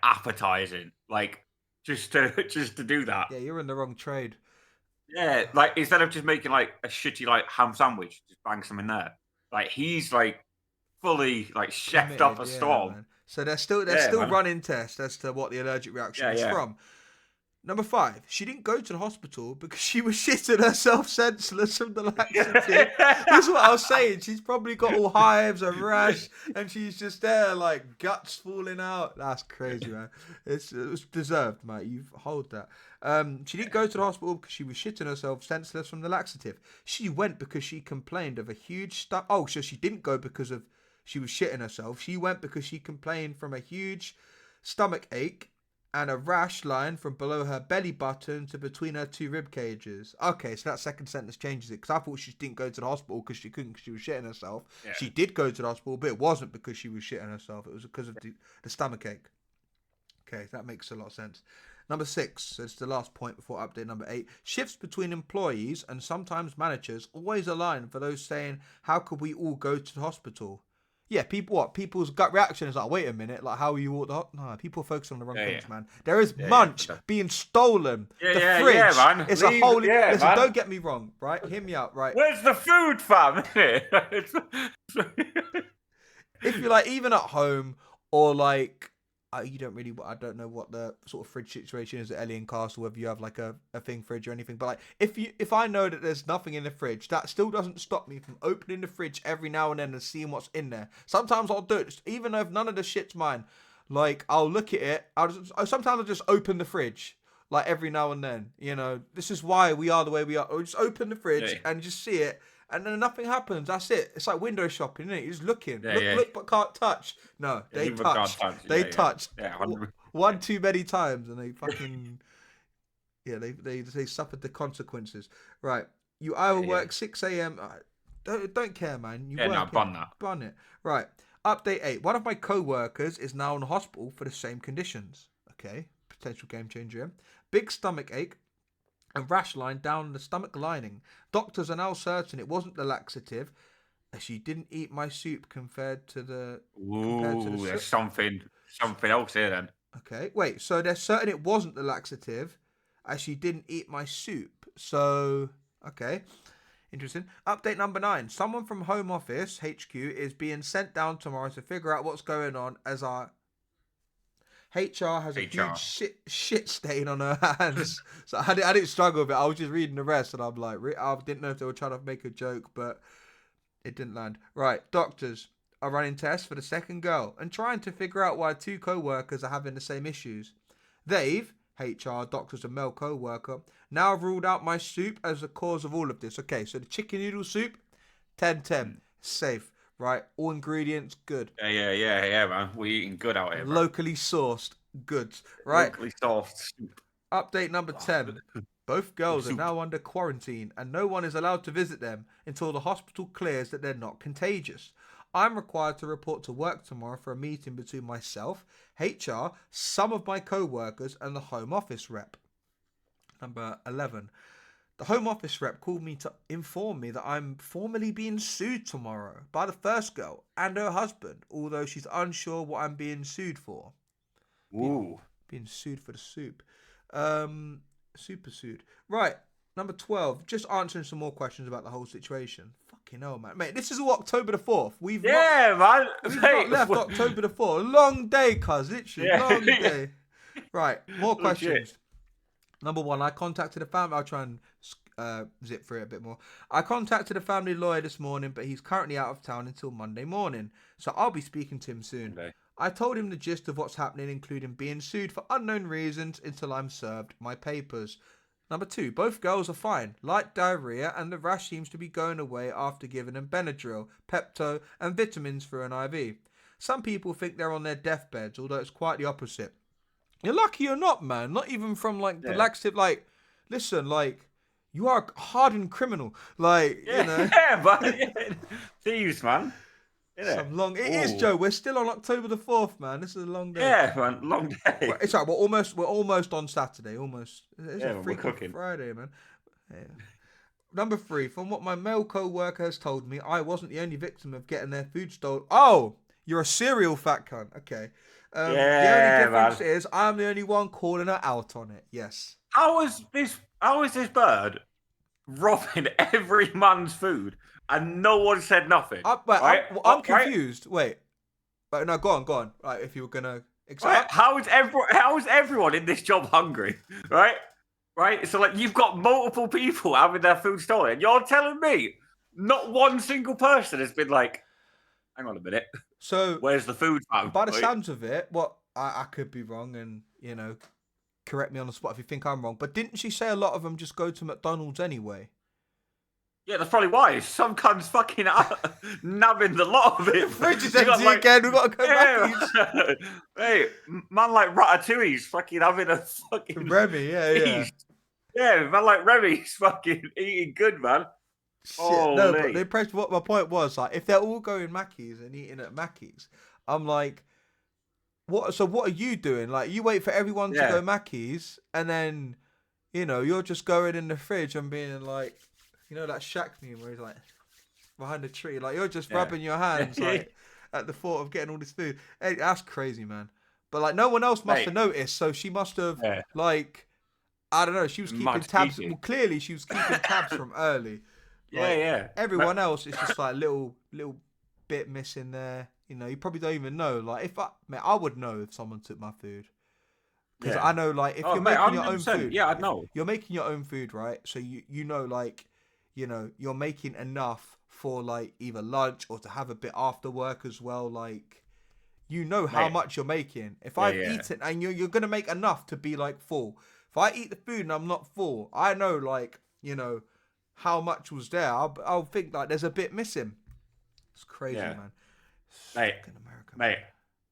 appetizing. Like, just to do that. Yeah, you're in the wrong trade. Yeah, like instead of just making like a shitty like ham sandwich, just bang some in there. Like he's like fully like chefed up a storm. Man. So they're still running tests as to what the allergic reaction is from. Number 5, she didn't go to the hospital because she was shitting herself senseless from the laxative. That's what I was saying. She's probably got all hives, a rash, and she's just there like guts falling out. That's crazy, man. It was deserved, mate. You hold that. She didn't go to the hospital because she was shitting herself senseless from the laxative. She went because she complained of a huge stomach. Oh, so she didn't go because she was shitting herself. She went because she complained from a huge stomach ache and a rash line from below her belly button to between her 2 rib cages. Okay, so that second sentence changes it, because I thought she didn't go to the hospital because she couldn't, because she was shitting herself. Yeah. She did go to the hospital, but it wasn't because she was shitting herself. It was because of the stomach ache. Okay, that makes a lot of sense. Number 6, so it's the last point before update number 8. Shifts between employees and sometimes managers always align for those saying, how could we all go to the hospital? Yeah, people's gut reaction is like, wait a minute, like, how are you all the no, people focus on the wrong things, man. There is munch being stolen. The fridge man. is a whole... Listen, don't get me wrong, right? Hear me out, right? Where's the food, fam? If you're like, even at home, or like, you don't really, I don't know what the sort of fridge situation is at Ellie and Castle, whether you have like a thing fridge or anything, but like, if I know that there's nothing in the fridge, that still doesn't stop me from opening the fridge every now and then and seeing what's in there. Sometimes I'll do it, even though if none of the shit's mine. Like, I'll look at it, sometimes I'll just open the fridge, like, every now and then, you know. This is why we are the way we are. We'll just open the fridge and just see it, and then nothing happens. That's it. It's like window shopping, isn't it? You're just looking. Look, but can't touch. No, they touched. They touched one too many times, and they fucking... yeah, they suffered the consequences. Right. You either work 6 a.m. Don't care, man. You work bun that. Bun it. Right. Update 8. One of my co-workers is now in hospital for the same conditions. Okay. Potential game changer. Big stomach ache and rash line down the stomach lining. Doctors are now certain it wasn't the laxative, as she didn't eat my soup compared to the there's something else here then. Okay, wait, so they're certain it wasn't the laxative, as she didn't eat my soup. So, okay, interesting. Update number 9. Someone from Home Office HQ is being sent down tomorrow to figure out what's going on, as our HR has a huge shit stain on her hands. So I didn't struggle with it. I was just reading the rest, and I'm like, I didn't know if they were trying to make a joke, but it didn't land. Right, doctors are running tests for the second girl and trying to figure out why 2 co-workers are having the same issues. They've, HR, doctors and male co-worker, now ruled out my soup as the cause of all of this. Okay, so the chicken noodle soup, 10-10, safe. Right, all ingredients good. Yeah, man. We're eating good out here, bro. Locally sourced goods. Right. Locally sourced soup. Update number 10. Both girls are now under quarantine, and no one is allowed to visit them until the hospital clears that they're not contagious. I'm required to report to work tomorrow for a meeting between myself, HR, some of my co-workers, and the Home Office rep. Number 11. The Home Office rep called me to inform me that I'm formally being sued tomorrow by the first girl and her husband, although she's unsure what I'm being sued for. Ooh. Being sued for the soup. Super sued. Right, number 12. Just answering some more questions about the whole situation. Fucking hell, man. Mate, this is all October the 4th. We've not left October the 4th. Long day, cuz. Literally, long day. Right, more questions. Number 1, I contacted a family. I'll try and zip through it a bit more. I contacted a family lawyer this morning, but he's currently out of town until Monday morning. So I'll be speaking to him soon. Okay. I told him the gist of what's happening, including being sued for unknown reasons until I'm served my papers. Number 2, both girls are fine. Light diarrhea and the rash seems to be going away after giving them Benadryl, Pepto and vitamins through an IV. Some people think they're on their deathbeds, although it's quite the opposite. You're lucky you're not, man. Not even from like the laxative. Like, listen, like, you are a hardened criminal. Like, you know. Yeah, but thieves, man. Some long. It is, Joe. We're still on October the 4th, man. This is a long day. Yeah, man, long day. It's alright. We're almost on Saturday. Almost. It's a we're cooking Friday, man. Yeah. Number 3. From what my male co-worker has told me, I wasn't the only victim of getting their food stolen. Oh, you're a serial fat cunt. Okay. The only difference is I'm the only one calling her out on it. Yes. How is this bird robbing every man's food and no one said nothing? I'm confused. Wait. Right, no, go on. Right, if you were gonna. Right, how is everyone in this job hungry? Right. So like you've got multiple people having their food stolen. And you're telling me not one single person has been like, hang on a minute. So where's the food from? By the sounds of it, I could be wrong, and correct me on the spot if you think I'm wrong. But didn't she say a lot of them just go to McDonald's anyway? Yeah, that's probably why. Some cunt's fucking nubbing the lot of it. Fridge is empty again. We've got to go Mackies. Hey, man like Ratatouille's fucking having a fucking... Remy, yeah. Yeah, man like Remy's fucking eating good, man. Shit, no, but the impression, what my point was, like, if they're all going Mackies and eating at Mackies, I'm like, what? So what are you doing? Like, you wait for everyone to go Mackies, and then, you know, you're just going in the fridge and being like, you know, that Shaq meme where he's like behind the tree, like you're just rubbing your hands like at the thought of getting all this food. Hey, that's crazy, man. But like, no one else must have noticed, so she must have like, I don't know, she was keeping tabs. Well, clearly she was keeping tabs from early. Like, everyone else is just like little bit missing there. You know, you probably don't even know. Like, I would know if someone took my food. Because I know, like, if you're making your own food. Yeah, I know. You're making your own food, right? So you know, like, you know, you're making enough for, like, either lunch or to have a bit after work as well. Like, you know how much you're making. If I've eaten, and you're going to make enough to be, like, full. If I eat the food and I'm not full, I know, like, you know, how much was there. I'll think, like, there's a bit missing. It's crazy, man.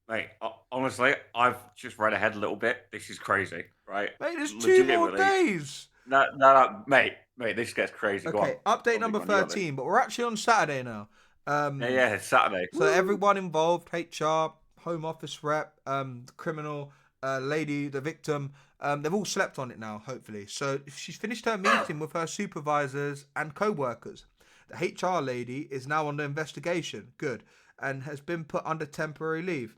Mate, honestly, I've just read ahead a little bit. This is crazy, right? Mate, there's 2 more days. No, mate, this gets crazy. Okay, update number 13, but we're actually on Saturday now. It's Saturday. So everyone involved, HR, Home Office rep, the criminal, lady, the victim, they've all slept on it now, hopefully. So she's finished her meeting with her supervisors and co-workers. The HR lady is now under investigation, good, and has been put under temporary leave.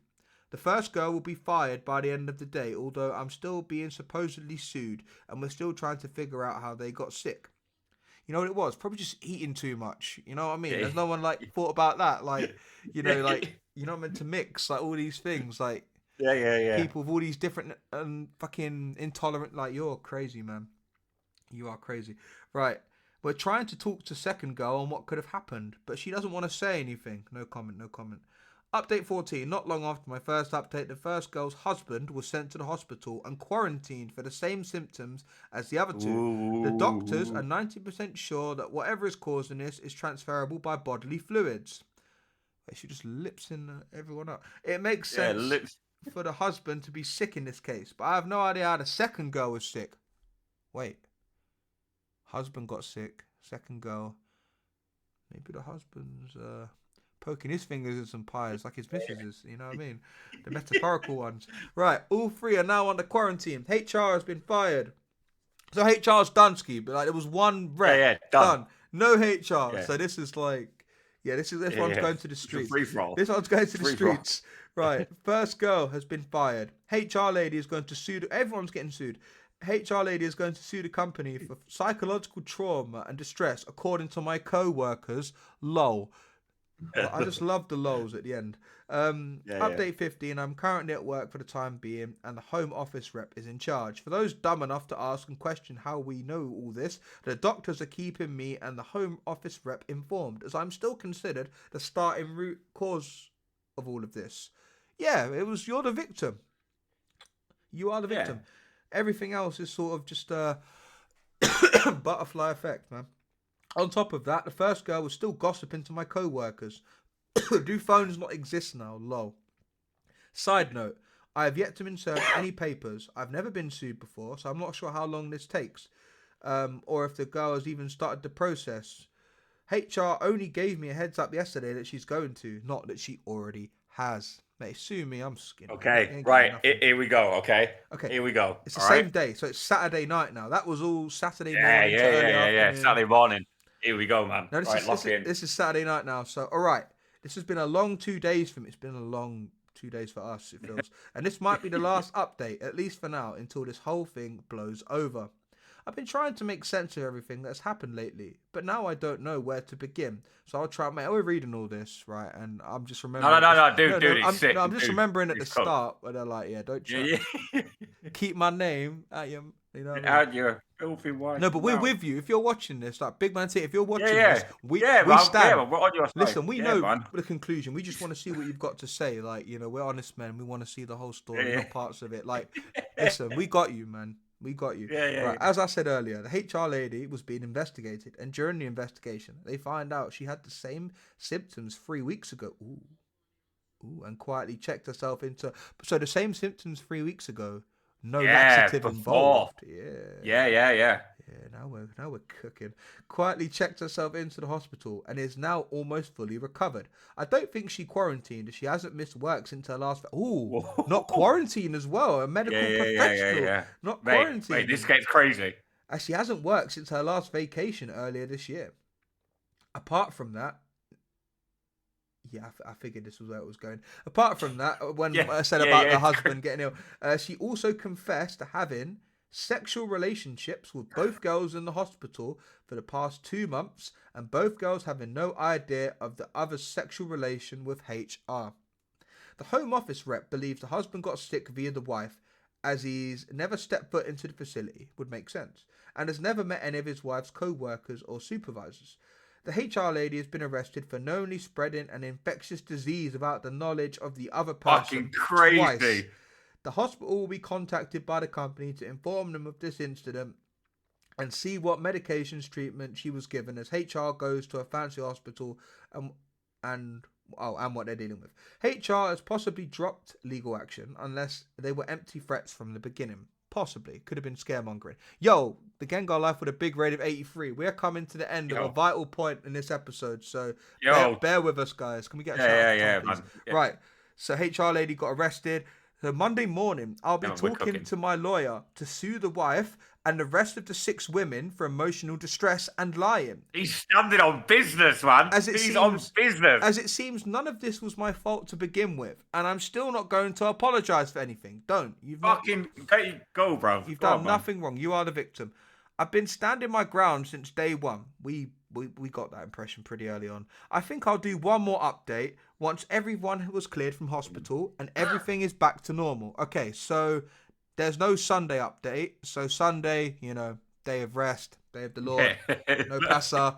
The first girl will be fired by the end of the day, although I'm still being supposedly sued, and we're still trying to figure out how they got sick. You know what it was? Probably just eating too much. You know what I mean? There's no one, like, thought about that. Like, you know, like, you're not meant to mix, like, all these things. Like, people with all these different fucking intolerant... Like, you're crazy, man. You are crazy. Right. We're trying to talk to second girl on what could have happened, but she doesn't want to say anything. No comment. Update 14. Not long after my first update, the first girl's husband was sent to the hospital and quarantined for the same symptoms as the other two. Ooh. The doctors are 90% sure that whatever is causing this is transferable by bodily fluids. She just lips in everyone up. It makes sense for the husband to be sick in this case, but I have no idea how the second girl was sick. Wait. Husband got sick. Second girl. Maybe the husband's... poking his fingers in some pies like his missus's, you know what I mean? The metaphorical ones. Right, all three are now under quarantine. HR has been fired. So HR's done, Ski, but like there was one rep done. No HR. Yeah. So this is like, this one's going to the streets. This one's going to the streets. Right, first girl has been fired. HR lady is going to sue. Everyone's getting sued. HR lady is going to sue the company for psychological trauma and distress, according to my co-workers. Lol. I just love the lols at the end. Update 15. I'm currently at work for the time being, and the Home Office rep is in charge. For those dumb enough to ask and question how we know all this, the doctors are keeping me and the Home Office rep informed, as I'm still considered the starting root cause of all of this. Yeah, you're the victim. You are the victim. Everything else is sort of just a butterfly effect, man. On top of that, the first girl was still gossiping to my co-workers. Do phones not exist now? Lol. Side note, I have yet to insert any papers. I've never been sued before, so I'm not sure how long this takes. Or if the girl has even started the process. HR only gave me a heads up yesterday that she's going to, not that she already has. Mate, sue me, I'm skinny. Okay, right, here we go, okay? Here we go. It's the same day, so it's Saturday night now. That was all Saturday morning. Yeah, Saturday morning. Here we go, man. No, this is Saturday night now. So, all right. This has been a long 2 days for me. It's been a long 2 days for us, it feels. And this might be the last update, at least for now, until this whole thing blows over. I've been trying to make sense of everything that's happened lately, but now I don't know where to begin. So I'll try, mate. We're reading all this, right? And I'm just remembering. No, dude, I'm just remembering at the start where they're like, don't try. Keep my name at your, you know. At your filthy wife. No, but we're with you. If you're watching this, like Big Man T, if you're watching this, we stand. We're on your side. Listen, we know the conclusion. We just want to see what you've got to say. Like, you know, we're honest men. We want to see the whole story, not parts of it. Like, listen, we got you, man. We got you. Yeah, Right. As I said earlier, the HR lady was being investigated, and during the investigation, they find out she had the same symptoms 3 weeks ago. Ooh, and quietly checked herself into. So the same symptoms 3 weeks ago. No laxative before. involved. Yeah. Yeah. Yeah, now we're cooking. Quietly checked herself into the hospital and is now almost fully recovered. I don't think she quarantined. She hasn't missed work since her last. Ooh, not quarantine as well. A medical professional, Yeah. not Mate, quarantine. this gets crazy. She hasn't worked since her last vacation earlier this year. Apart from that, yeah, I figured this was where it was going. Apart from that, when I said about the husband getting ill, she also confessed to having sexual relationships with both girls in the hospital for the past 2 months, and both girls having no idea of the other's sexual relation with HR. The Home Office rep believes the husband got sick via the wife, as he's never stepped foot into the facility, would make sense, and has never met any of his wife's co-workers or supervisors. The HR lady has been arrested for knowingly spreading an infectious disease without the knowledge of the other person. Fucking crazy. Twice. The hospital will be contacted by the company to inform them of this incident and see what medications treatment she was given as HR goes to a fancy hospital and what they're dealing with. HR has possibly dropped legal action unless they were empty threats from the beginning. Possibly. Could have been scaremongering. Yo, the Gengar Life with a big rate of 83. We're coming to the end of a vital point in this episode, so bear with us, guys. Can we get a shout out, please? Yeah. Right. So HR lady got arrested. So Monday morning, I'll be talking to my lawyer to sue the wife and the rest of the 6 women for emotional distress and lying. He's standing on business, man. He's on business. As it seems, none of this was my fault to begin with, and I'm still not going to apologise for anything. Don't. Go, bro. You've done nothing wrong. You are the victim. I've been standing my ground since day one. We got that impression pretty early on. I think I'll do one more update once everyone was cleared from hospital and everything is back to normal. Okay, so there's no Sunday update. So Sunday, day of rest, day of the Lord. No passa,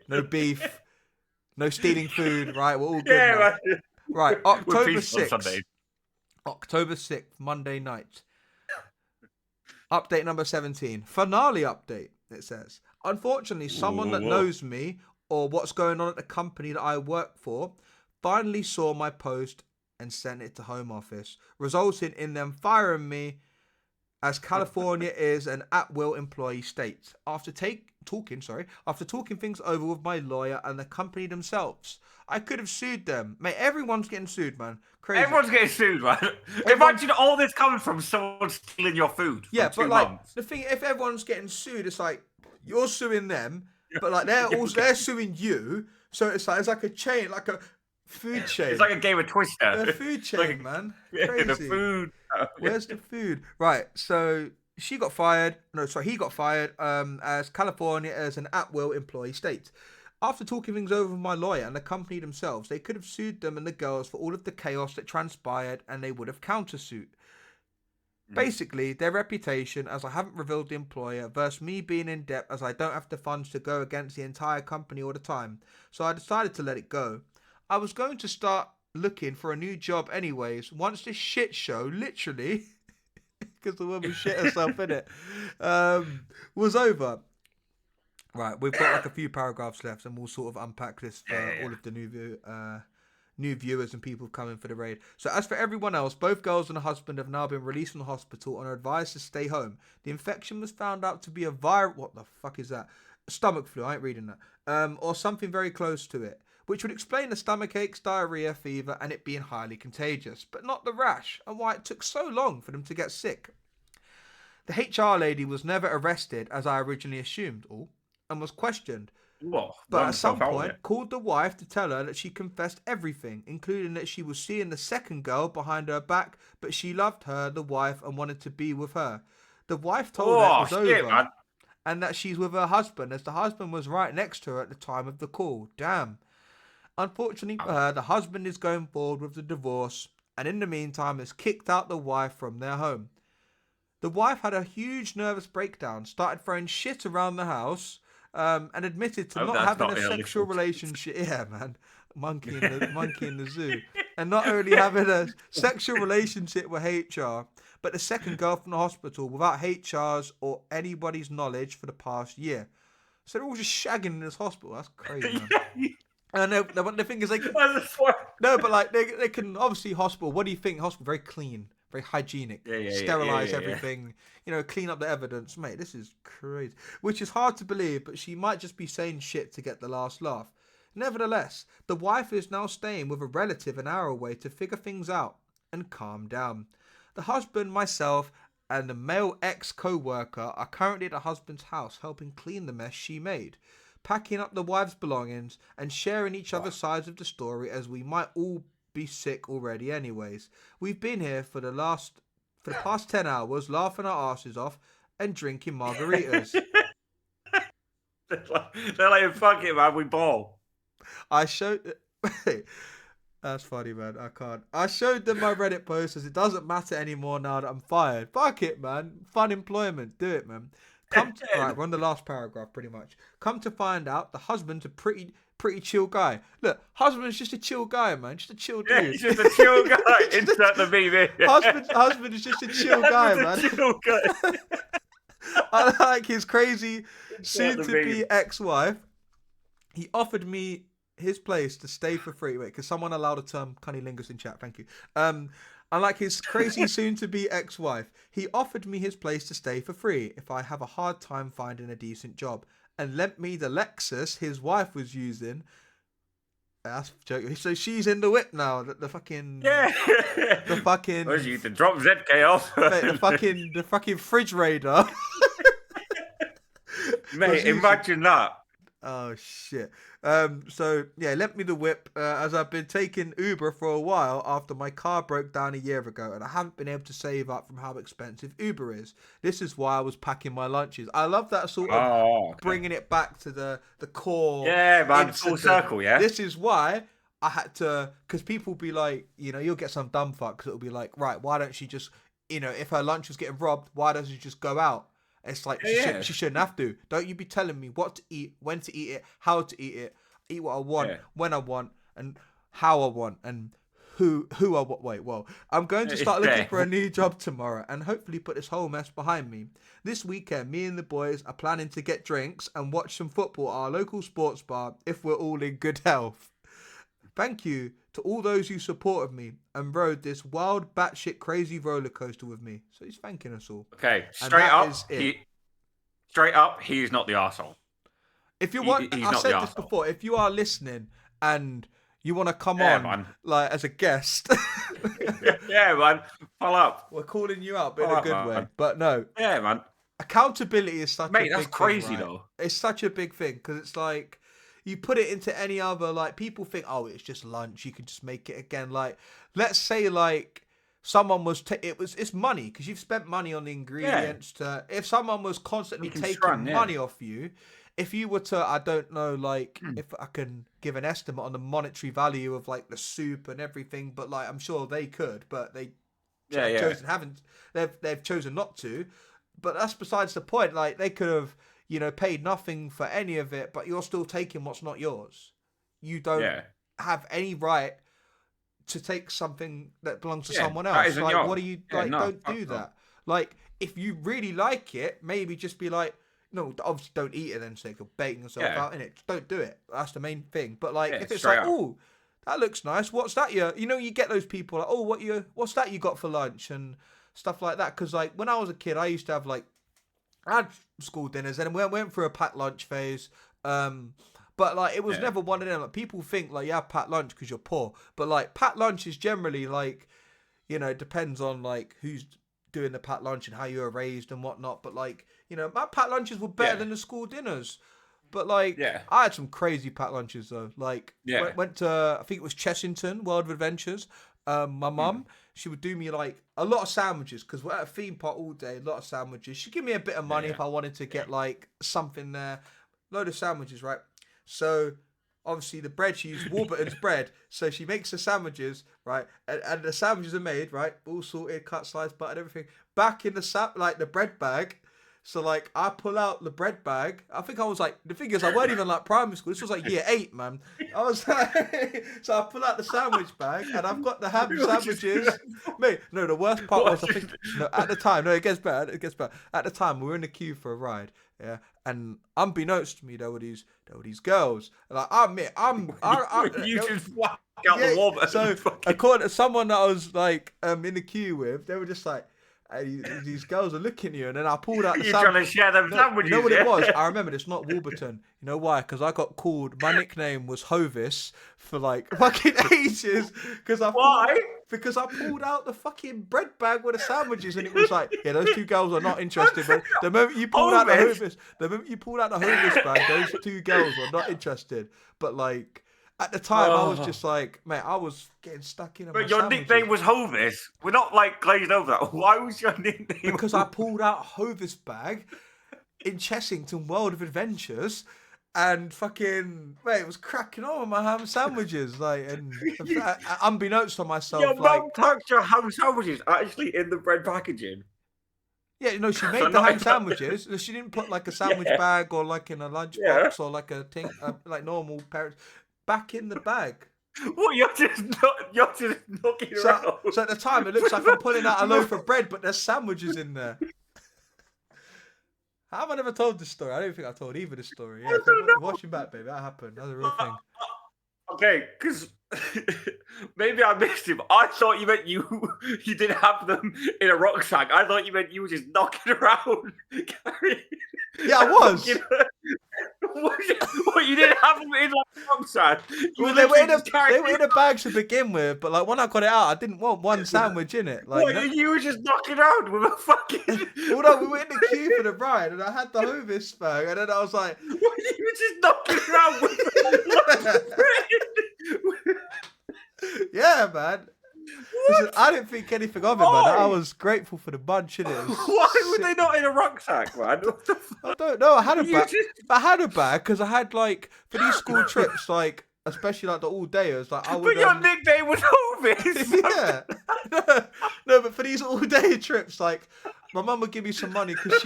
no beef, no stealing food, right? We're all good now. Right, October 6th. October 6th, Monday night. Update number 17. Finale update, it says. Unfortunately, someone that knows me or what's going on at the company that I work for finally saw my post and sent it to Home Office, resulting in them firing me as California is an at-will employee state. After talking things over with my lawyer and the company themselves, I could have sued them. Mate, everyone's getting sued, man. Crazy. Everyone's getting sued, man. Imagine all this coming from someone stealing your food. Yeah, but like the thing, if everyone's getting sued, it's like you're suing them, but like they're suing you. So it's like a chain, like a food chain. It's like a game of Twister. A food chain, man. Crazy. The food. Where's the food? Right. So he got fired as California as an at-will employee state. After talking things over with my lawyer and the company themselves, they could have sued them and the girls for all of the chaos that transpired, and they would have countersued. Basically, their reputation, as I haven't revealed the employer, versus me being in debt as I don't have the funds to go against the entire company all the time. So I decided to let it go. I was going to start looking for a new job anyways, once this shit show, literally, because the woman shit herself in it, was over. Right, we've got like a few paragraphs left, and we'll sort of unpack this for all of the new viewers and people coming for the raid. So as for everyone else, both girls and the husband have now been released from the hospital and are advised to stay home. The infection was found out to be a viral... What the fuck is that? Stomach flu, I ain't reading that. Or something very close to it, which would explain the stomach aches, diarrhea, fever, and it being highly contagious, but not the rash, and why it took so long for them to get sick. The HR lady was never arrested, as I originally assumed, and was questioned. But at some point, called the wife to tell her that she confessed everything, including that she was seeing the second girl behind her back, but she loved her, the wife, and wanted to be with her. The wife told her it was over, man. And that she's with her husband, as the husband was right next to her at the time of the call. Damn. Unfortunately for her, the husband is going forward with the divorce, and in the meantime has kicked out the wife from their home. The wife had a huge nervous breakdown, started throwing shit around the house, and admitted to not having a sexual relationship. Yeah, man, monkey in the zoo, and not only having a sexual relationship with HR, but the second girl from the hospital without HR's or anybody's knowledge for the past year. So they're all just shagging in this hospital. That's crazy, man. And the thing is, they can, no, but like they can obviously hospital. What do you think? Hospital very clean, very hygienic, sterilize everything. You know, clean up the evidence, mate. This is crazy, which is hard to believe, but she might just be saying shit to get the last laugh. Nevertheless, the wife is now staying with a relative an hour away to figure things out and calm down. The husband, myself, and the male ex-co-worker are currently at the husband's house helping clean the mess she made, packing up the wife's belongings and sharing each other's sides of the story, as we might all be sick already anyways. We've been here for the past 10 hours laughing our asses off and drinking margaritas. They're like, fuck it, man, we ball. I showed... That's funny, man. I can't. I showed them my Reddit post as it doesn't matter anymore now that I'm fired. Fuck it, man. Fun employment. Do it, man. Right, we're on the last paragraph, pretty much. Come to find out, the husband's a pretty chill guy. Look, husband's just a chill guy, man. Just a chill dude. Yeah, he's just a chill guy. Insert the meme. Husband is just a chill guy, man. Chill guy. I like his crazy soon-to-be ex-wife. He offered me his place to stay for free. Wait, because someone allowed a term cunnilingus in chat. Thank you. Unlike his crazy soon-to-be ex-wife, he offered me his place to stay for free if I have a hard time finding a decent job, and lent me the Lexus his wife was using. That's joking. So she's in the whip now. The fucking the fucking. Where's you to drop ZK off? Mate, the fucking fridge raider. Mate, imagine that. Oh shit. So yeah, lent me the whip as I've been taking Uber for a while after my car broke down a year ago, and I haven't been able to save up from how expensive Uber is. This is why I was packing my lunches. I love that sort of bringing it back to the core. Yeah, man, full circle. Yeah. This is why I had to, because people be like, you know, you'll get some dumb fucks that'll be like, right, why don't she just, you know, if her lunch was getting robbed, why doesn't she just go out? It's like, she shouldn't have to. Don't you be telling me what to eat, when to eat it, how to eat what I want, when I want, and how I want, and who I want. Wait, well, I'm going to start looking for a new job tomorrow and hopefully put this whole mess behind me. This weekend, me and the boys are planning to get drinks and watch some football at our local sports bar if we're all in good health. Thank you to all those who supported me and rode this wild, batshit crazy roller coaster with me. So he's thanking us all. Okay, straight up, he's not the arsehole. If you want, I said this before, if you are listening and you want to come on, man, like as a guest. Yeah, man, pull up. We're calling you out, but in a good way. But no. Yeah, man. Accountability is such a big thing. Mate, that's crazy, though. It's such a big thing because it's like, you put it into any other, like, people think, oh, it's just lunch, you can just make it again. Like, let's say, like, someone was, it's money, because you've spent money on the ingredients. If someone was constantly taking money off you, if you were to, I don't know, like, if I can give an estimate on the monetary value of, like, the soup and everything, but, like, I'm sure they could, but they've chosen not to. But that's besides the point. Like, they could have, you know, paid nothing for any of it, but you're still taking what's not yours. You don't have any right to take something that belongs to someone else. Like, what are you, like, don't do that. Like, if you really like it, maybe just be like, no, obviously don't eat it then, so you're baiting yourself out in it. Just don't do it. That's the main thing. But, like, if it's like, oh, that looks nice. What's that? You know, you get those people like, oh, what's that you got for lunch? And stuff like that. Because, like, when I was a kid, I used to have, like, I had school dinners and we went through a packed lunch phase. But, like, it was never one of them. Like, people think, like, you have packed lunch because you're poor. But, like, packed lunch is generally, like, you know, it depends on, like, who's doing the packed lunch and how you were raised and whatnot. But, like, you know, my packed lunches were better than the school dinners. But, like, I had some crazy packed lunches, though. Like, went to, I think it was Chessington, World of Adventures. My mum, she would do me, like, a lot of sandwiches, because we're at a theme park all day, a lot of sandwiches. She'd give me a bit of money if I wanted to get, like, something there. Load of sandwiches, right? So, obviously, the bread, she used Warburton's bread. So, she makes the sandwiches, right? And the sandwiches are made, right? All sorted, cut, sliced, buttered, everything. Back in the, like, the bread bag. So like I pull out the bread bag. I think I was like, the thing is I weren't even like primary school. This was like year 8, man. I was like, so I pull out the sandwich bag and I've got the ham sandwiches. Mate, no, the worst part was I think no at the time, no, it gets better. It gets better. At the time we were in the queue for a ride. Yeah. And unbeknownst to me, there were these girls. And like I admit, you just whack out the wall. So according to someone that I was like in the queue with, they were just like, hey, these girls are looking at you, and then I pulled out the You're trying to share them sandwiches. You know what it was? I remember it's not Wolverton. You know why? Because I got called. My nickname was Hovis for like fucking ages. Because I pulled out the fucking bread bag with the sandwiches, and it was like, yeah, those 2 girls are not interested. But the moment you pulled out the Hovis bag, those 2 girls were not interested. But like. At the time, I was just like, mate, I was getting stuck in. But your nickname was Hovis. We're not like glazed over that. Why was your nickname? Because I pulled out Hovis bag in Chessington World of Adventures, and fucking mate, it was cracking on with my ham sandwiches, like, and unbeknownst to myself, your mum tucked your ham sandwiches actually in the bread packaging. Yeah, you know, she made the ham sandwiches. She didn't put like a sandwich bag or like in a lunchbox or like a thing, like normal parents. Back in the bag. What, you're just knocking around? So at the time, it looks like I'm pulling out a loaf of bread, but there's sandwiches in there. How have I never told this story? I don't think I told either this story. Yeah, watching back, baby, that happened. That's a real thing. Okay, because maybe I missed him. I thought you meant you didn't have them in a rucksack. I thought you meant you were just knocking around. Yeah, I was. What, you didn't have them in like a rucksack? Well, they were in a bag to begin with, but like when I got it out, I didn't want one sandwich in it. Like you were just knocking around with a fucking. Well, no, we were in the queue for the ride, and I had the Hovis bag, and then I was like, you were just knocking around with. Yeah, man. Listen, I didn't think anything of it, man. I was grateful for the bunch in it. Why were they not in a rucksack, man? I don't know. I had a bag. I had a bag because I had like for these school trips, like especially like the all-dayers. Like I would. But your nickname was Hovis. Yeah. No, but for these all-day trips, like my mum would give me some money because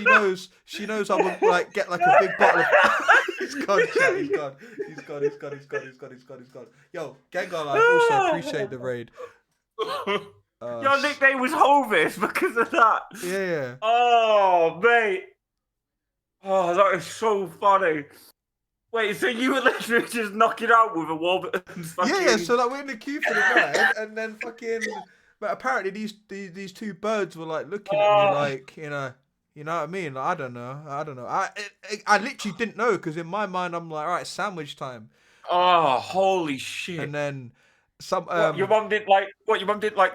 she knows I would like get like a big bottle of. He's gone, chat. He's gone. Yo, Gengar Life also appreciate the raid. Your nickname was Hovis because of that. Yeah. Oh, mate. Oh, that is so funny. Wait, so you were literally just knocking out with a Warburton's fucking... Yeah, so like we're in the queue for the ride, and then fucking... But apparently these 2 birds were like looking at me like, you know what I mean? Like, I don't know. I literally didn't know because in my mind I'm like, all right, sandwich time. Oh, holy shit. And then... your mum didn't like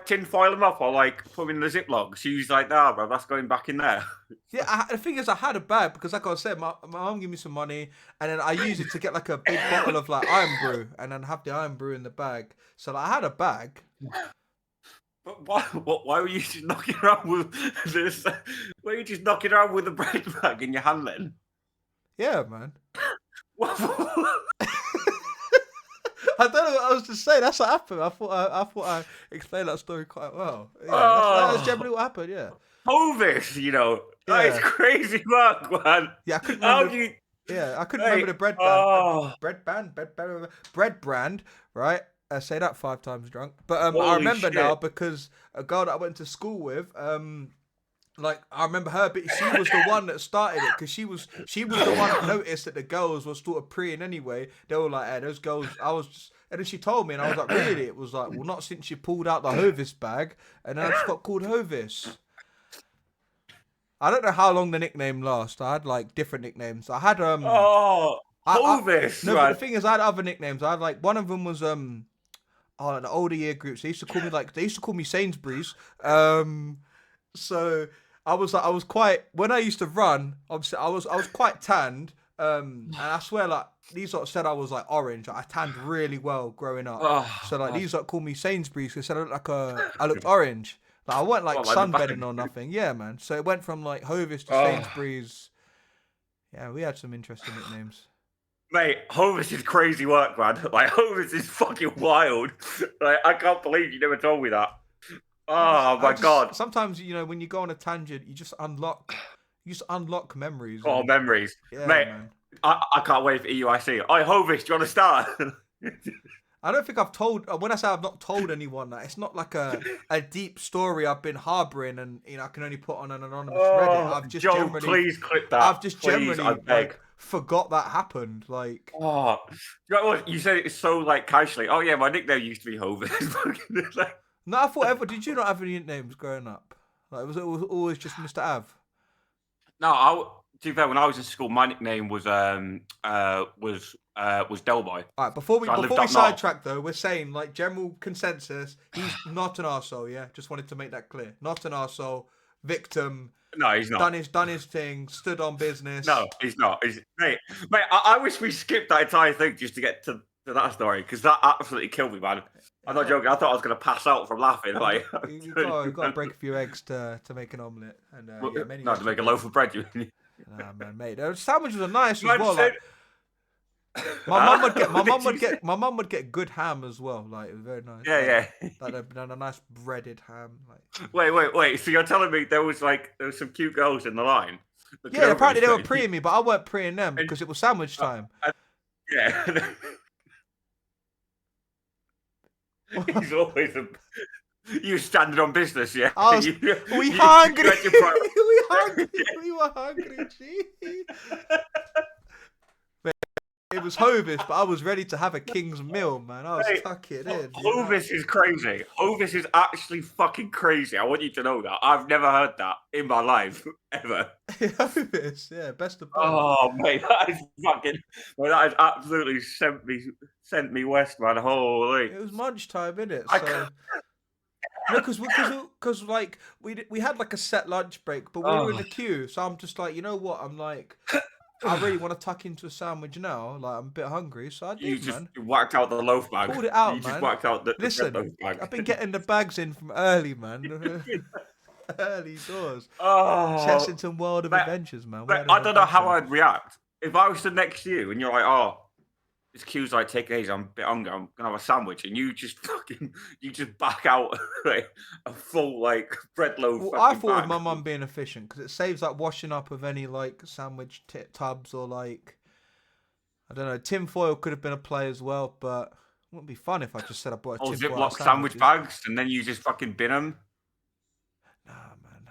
tin foil them up or like put them in the Ziploc? She was like, nah, bro, that's going back in there. Yeah, the thing is, I had a bag because, like I said, my mum gave me some money, and then I used it to get like a big bottle of like Iron Brew, and then have the Iron Brew in the bag. So like, I had a bag. But why were you just knocking around with this? Why were you just knocking around with a bread bag in your hand then? Yeah, man. I don't know what I was to say. That's what happened. I thought I explained that story quite well. Yeah, that's generally what happened. Yeah. Hovis, you know, that is crazy work, man. Yeah, I couldn't remember. I couldn't remember the bread brand, right? I say that 5 times drunk, but I remember now because a girl that I went to school with, like I remember her, but she was the one that started it because she was the one that noticed that the girls were sort of preying anyway. They were like, "Hey, those girls." And then she told me, and I was like, "Really?" It was like, "Well, not since she pulled out the Hovis bag," and then I just got called Hovis. I don't know how long the nickname lasts. I had like different nicknames. I had Hovis. No, but the thing is, I had other nicknames. I had like one of them was the older year groups. They used to call me Sainsbury's. So I was quite, when I used to run, obviously I was quite tanned. And I swear, like, these lot said I was like orange. Like, I tanned really well growing up. So like these lot called me Sainsbury's because I looked I looked orange. Like I weren't like sunbedding or nothing. Yeah, man. So it went from like Hovis to Sainsbury's. Yeah, we had some interesting nicknames. Mate, Hovis is crazy work, man. Like Hovis is fucking wild. Like I can't believe you never told me that. Oh my god. Sometimes, you know, when you go on a tangent, you just unlock You just unlock memories. Oh, memories, Yeah, mate. man. I can't wait for EUIC. Oh, Hovis, do you want to start? I don't think I've told. When I say I've not told anyone that, it's not like a deep story I've been harboring, and I can only put on an anonymous Reddit. I've just Joe, generally, please clip that. I've just please, generally like forgot that happened. Like, you know what? You said it's so like casually. Oh yeah, my nickname used to be Hovis. no, I thought did you not have any nicknames growing up? Like, it was always just Mr. Av. No, to be fair, when I was in school, my nickname was Delboy. All right, before we sidetrack though, we're saying like general consensus. He's not an arsehole, yeah. Just wanted to make that clear. Not an arsehole. Victim. No, he's not. Done his thing. Stood on business. No, he's not. Mate, I wish we skipped that entire thing just to get to that story because that absolutely killed me, man. I'm not joking. I thought I was gonna pass out from laughing. Like, you got to break a few eggs to make an omelette, and to make a loaf of bread. Nah, man, mate. Those sandwiches are nice as well. Like, my mum would get good ham as well. Like, it was very nice. Yeah. Like a nice breaded ham. Like, wait. So you're telling me there was some cute girls in the line? Yeah, apparently they were preeing me, but I weren't preeing them because it was sandwich time. Yeah. He's always you standing on business, yeah. We hungry. We were hungry. Gee. It was Hovis, but I was ready to have a king's meal, man. I was tucking in. Hovis is crazy. Hovis is actually fucking crazy. I want you to know that. I've never heard that in my life, ever. Hovis, yeah, best of both. Oh, mate, that is absolutely sent me west, man. Holy. It was lunchtime, innit? So... No, because like we had like a set lunch break, but we were in the queue. So I'm just like, you know what? I'm like, I really want to tuck into a sandwich now. Like, I'm a bit hungry, so I did, You just whacked out the loaf bag. Pulled it out, you man. Just whacked out the Listen, loaf bag. I've been getting the bags in from early, man. Early doors. Chessington World of Adventures, man. I don't know how I'd react if I was stood next to you and you're like, oh. This queue's like, take it easy, I'm a bit hungry, I'm gonna have a sandwich, and you just back out like a full like bread loaf. Well, I thought of my mum being efficient because it saves like washing up of any like sandwich tubs or like, I don't know, tin foil could have been a play as well, but it wouldn't be fun if I just said I bought a tin foil Ziploc sandwich bags and then you just fucking bin them. Nah, man,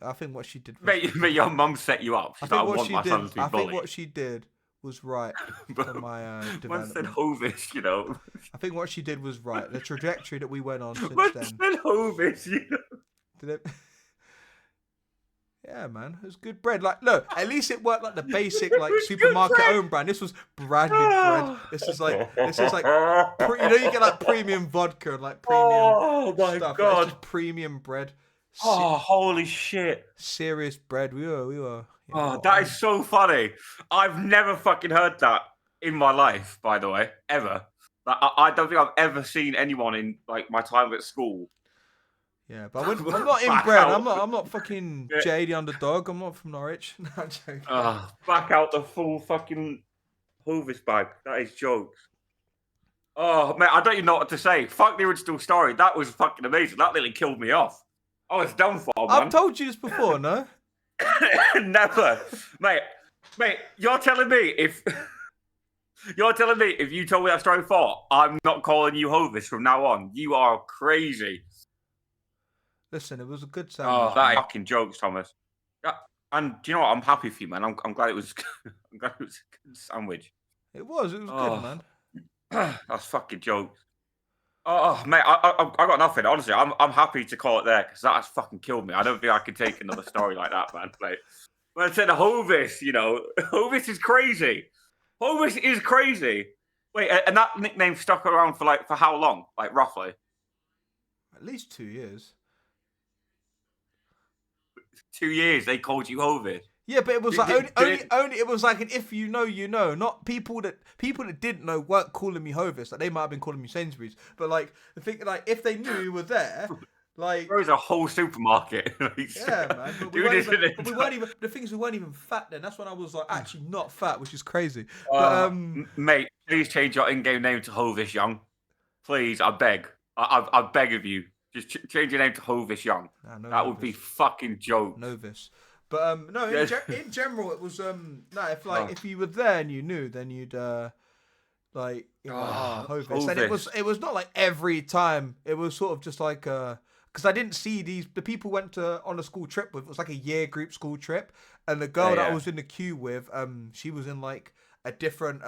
I think what she did. Mate, your mum set you up. I think what she did was right for my development. Once said Hovis, you know. I think what she did was right. The trajectory that we went on since Once then. said Hovis, you know. Did it? Yeah, man, it was good bread. Like, look, at least it worked like the basic like supermarket own brand. This was branded bread. This is like, you you get like premium vodka and like premium stuff. God, like, just premium bread. Holy shit! Serious bread. We were. That is so funny. I've never fucking heard that in my life, by the way, ever. Like, I don't think I've ever seen anyone in like my time at school. Yeah, but I'm not inbred. I'm not fucking Jay the underdog. I'm not from Norwich. No, I'm joking. Back out the full fucking Hovis bag. That is jokes. Oh, mate, I don't even know what to say. Fuck the original story. That was fucking amazing. That nearly killed me off. I was done for, man. I've told you this before, no? Never. Mate, you're telling me if you told me that story before, I'm not calling you Hovis from now on. You are crazy. Listen, it was a good sandwich. Oh, that is fucking jokes, Thomas. And do you know what? I'm happy for you, man. I'm glad it was I'm glad it was a good sandwich. It was good, man. That's fucking jokes. Oh, mate, I got nothing. Honestly, I'm happy to call it there because that has fucking killed me. I don't think I could take another story like that, man. Like, when I said Hovis, you know, Hovis is crazy. Hovis is crazy. Wait, and that nickname stuck around for how long? Like, roughly? At least 2 years. 2 years they called you Hovis. Yeah, but it was like only it was like an if you know, you know. Not people that didn't know weren't calling me Hovis. Like, they might have been calling me Sainsbury's. But like the thing, like if they knew you were there, like there was a whole supermarket. Yeah, man. But we weren't even the things we weren't even fat then. That's when I was like actually not fat, which is crazy. But mate, please change your in-game name to Hovis Young. Please, I beg. I beg of you. Just change your name to Hovis Young. That would be fucking jokes. Novis. But no, in general, it was no. If you were there and you knew, then you'd Hovis. And it was not like every time. It was sort of just like because I didn't see the people went on a school trip with. It was like a year group school trip, and the girl that I was in the queue with, she was in like a different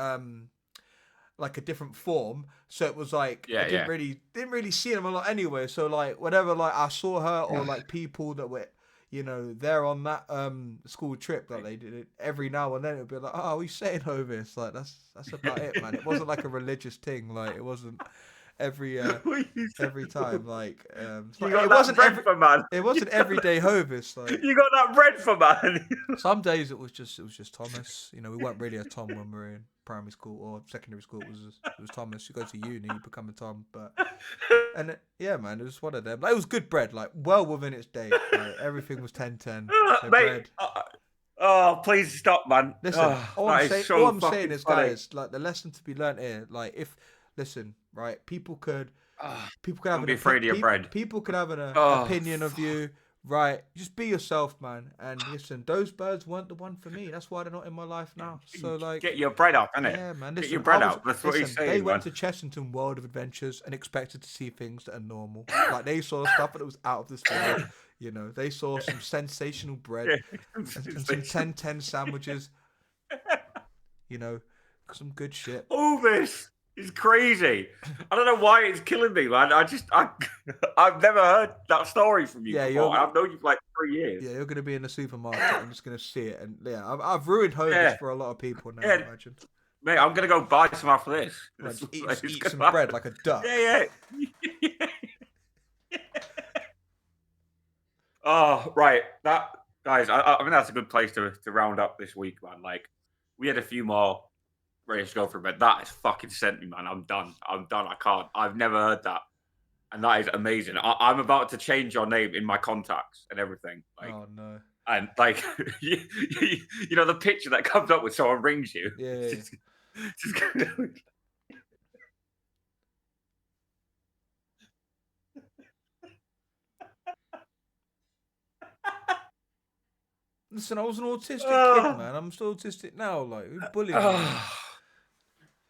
form. So it was like I didn't really see them a lot anyway. So like whenever like I saw her or like people that were there on that school trip that they did it every now and then, it would be like, oh, we saying Hovis, like that's about it, man. It wasn't like a religious thing, like it wasn't every time, like it wasn't everyday Hovis, like you got that bread for man. Some days it was just Thomas. We weren't really a Tom when we were in primary school or secondary school. It was Thomas. You go to uni, you become a Tom. Man, it was one of them. Like, it was good bread, like well within its day. Like, everything was 10-10. So mate, please stop, man. Listen, all I'm saying is, guys, like the lesson to be learned here, like right? People could have be afraid of your bread. People could have an opinion of you. Right, just be yourself, man. And listen, those birds weren't the one for me. That's why they're not in my life now. So, like, get your bread up, innit? Yeah, man. Get your bread up. That's what he's saying. They went to Chessington World of Adventures and expected to see things that are normal. Like they saw stuff that was out of this world. They saw some sensational bread and some 10-10 sandwiches. Some good shit. All this. It's crazy. I don't know why it's killing me, man. I've never heard that story from you before. I've known you for like 3 years. Yeah, you're going to be in the supermarket. I'm just going to see it. And I've ruined Hovis for a lot of people now, I imagine. Mate, I'm going to go buy some after this. Like, eat some bread like a duck. Yeah. Oh, right. That, guys, I think that's a good place to round up this week, man. Like, we had a few more ready to go for a bit. That has fucking sent me, man. I'm done. I can't. I've never heard that, and that is amazing. I'm about to change your name in my contacts and everything. Like, oh no! And like, the picture that comes up when someone rings you. Yeah. Listen, I was an autistic kid, man. I'm still autistic now. Like, who's bullying me?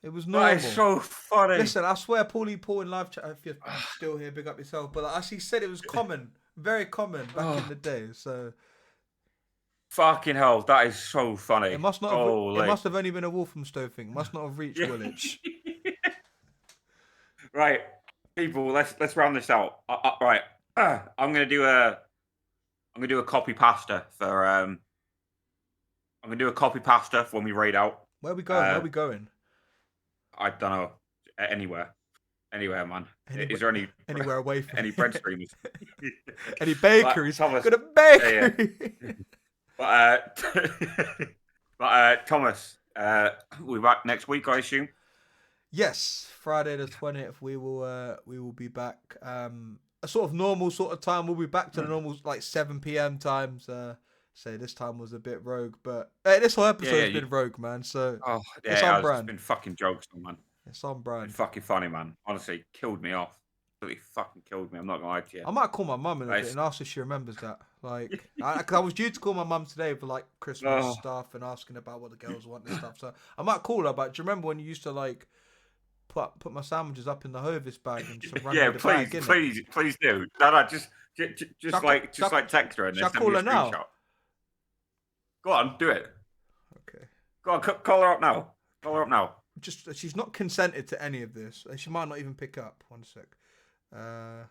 It was normal. That is so funny. Listen, I swear, Paul in live chat, if you're still here, big up yourself. But like, he said it was common, very common back in the day. So, fucking hell, that is so funny. It must not have. It must have only been a Wolfenstone thing. It must not have reached Woolwich. Right, people, let's round this out. Right, I'm gonna do a copy pasta for I'm gonna do a copy pasta for when we raid out. Where are we going? Where are we going? I don't know. Anywhere, man. Is there anywhere away from any bread streamers? Any bakeries? Got a bakery. Yeah. But Thomas, we'll be back next week, I assume. Yes, Friday the 20th. We will be back. A sort of normal sort of time. We'll be back to the normal like 7 p.m. times. Say this time was a bit rogue, but this whole episode's been rogue, man. So it's on brand. It's been fucking jokes, man. It's on brand. It's fucking funny, man. Honestly, killed me off. Really fucking killed me. I'm not gonna lie to you. I might call my mum in a bit and ask if she remembers that. Like, I was due to call my mum today for like Christmas stuff and asking about what the girls want and stuff. So I might call her. But do you remember when you used to like put my sandwiches up in the Hovis bag and just run with the bag, please do. No, just text her and then send me a screenshot. Now? Go on, do it. Okay. Go on, call her up now. Call her up now. Just she's not consented to any of this, and she might not even pick up. 1 sec. Let's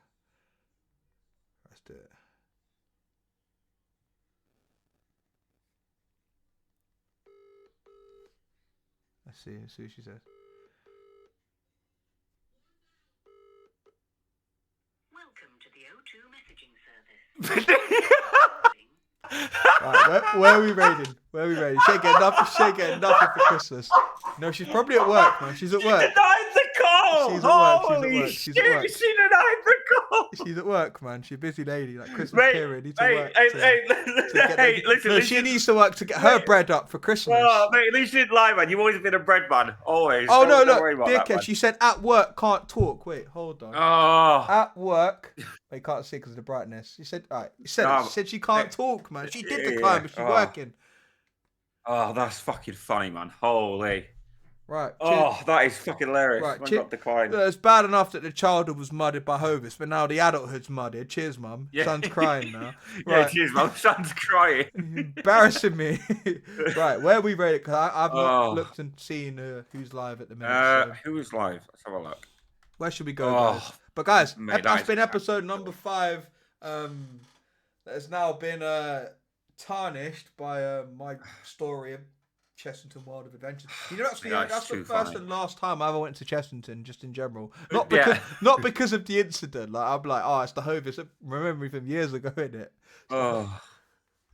do it. Let's see what she says. Welcome to the O2 messaging service. Right, where are we raiding? She ain't getting nothing for Christmas. No, she's probably at work, man. She's at work. Denied the Oh, She's at work. holy She's shit! at work. She's an apricot. She's at work, man. She's a busy lady. Like Christmas Mate, period. Need to hey, work. hey, to hey, get hey, listen, no, at least she you- needs to work to get her Mate. bread up for Christmas. Oh, mate, at least you didn't lie, man. You've always been a bread man. Always. Oh, no, Don't worry look, about that, dickhead. man. She said at work, can't talk. Wait, hold on. Oh. At work. They can't see because of the brightness. She said, all right. She said she can't talk, man. She did decline, but she's working. Oh, that's fucking funny, man. Holy. Right. Oh, that is fucking hilarious. Right, Man got declined. It's bad enough that the childhood was muddied by Hovis, but now the adulthood's muddied. Cheers, mum. Yeah. Son's crying now. Yeah, Right. cheers, man. Son's crying. Embarrassing me. Right, where are we rated? Because I've not Oh. looked and seen who's live at the minute. So Who's live? Let's have a look. where should we go, Oh, guys? But guys, mate, that's that been is- episode number 5. That has now been tarnished by my story of Chessington World of Adventures. You know, actually, That's that's the too first funny. and last time I ever went to Chessington, just in general. Not because of the incident. Like I'm like, oh, it's the Hovis. Remember me from years ago, innit? Oh,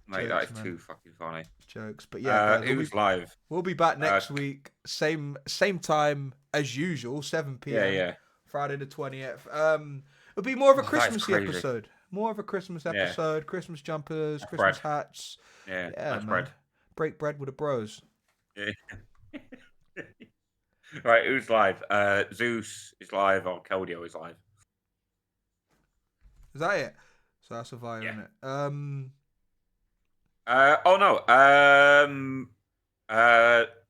mate, that Jokes, is man. too fucking funny. Jokes, but yeah, guys, Who's live? we'll be back next week, same time as usual, 7 p.m. Yeah. Friday the 20th. It'll be more of a That is Christmassy crazy. episode. More of a Christmas Yeah. episode. Christmas jumpers, That's Christmas bread. hats. Yeah, Yeah, that's man. bread. Break bread with the bros. Yeah. Right, who's live? Zeus is live or Keldeo is live. Is that it? So that's a vibe, Yeah. isn't it? Oh no.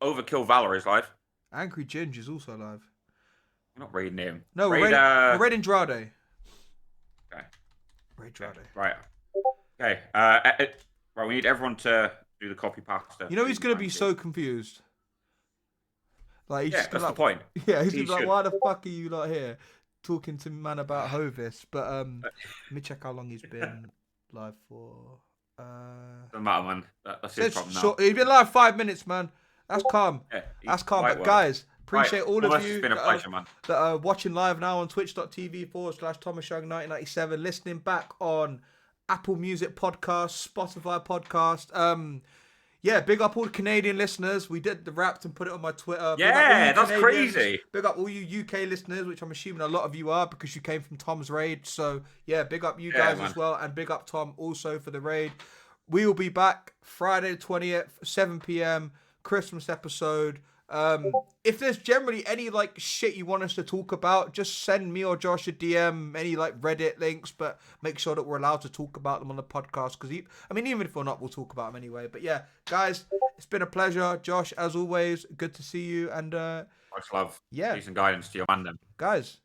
Overkill Valor is live. Angry Ginge is also live. I'm not reading him. No, we're raiding Andrade. Okay. Raid Andrade. Right. Okay. Right, we need everyone to do the copy pasta. You know he's gonna be so confused. Like he's Yeah, just that's gonna the point. Yeah, he's He gonna be like, should. why the fuck are you lot here talking to man about Hovis? But let me check how long he's been live for. Doesn't matter, man. That's his problem now. Short, he's been live 5 minutes, man. That's calm. Yeah, That's calm. quite But well. guys, appreciate all Well, of it's you been a that pleasure, man. that are watching live now on twitch.tv/ThomasYoung1997, listening back on Apple Music Podcast, Spotify Podcast. Yeah, big up all the Canadian listeners. We did the Wrapped and put it on my Twitter. Big up all Yeah, you that's Canadians. crazy. Big up all you UK listeners, which I'm assuming a lot of you are because you came from Tom's raid. So yeah, big up you guys man. as well, and big up Tom also for the raid. We will be back Friday the 20th, 7 p.m. Christmas episode. If there's generally any like shit you want us to talk about, just send me or Josh a DM, any like Reddit links, but make sure that we're allowed to talk about them on the podcast because even if we're not, we'll talk about them anyway. But yeah, guys, it's been a pleasure. Josh, as always, good to see you, and Much love. yeah, Peace and guidance to your man then. guys,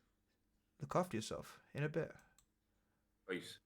look after yourself in a bit. Peace.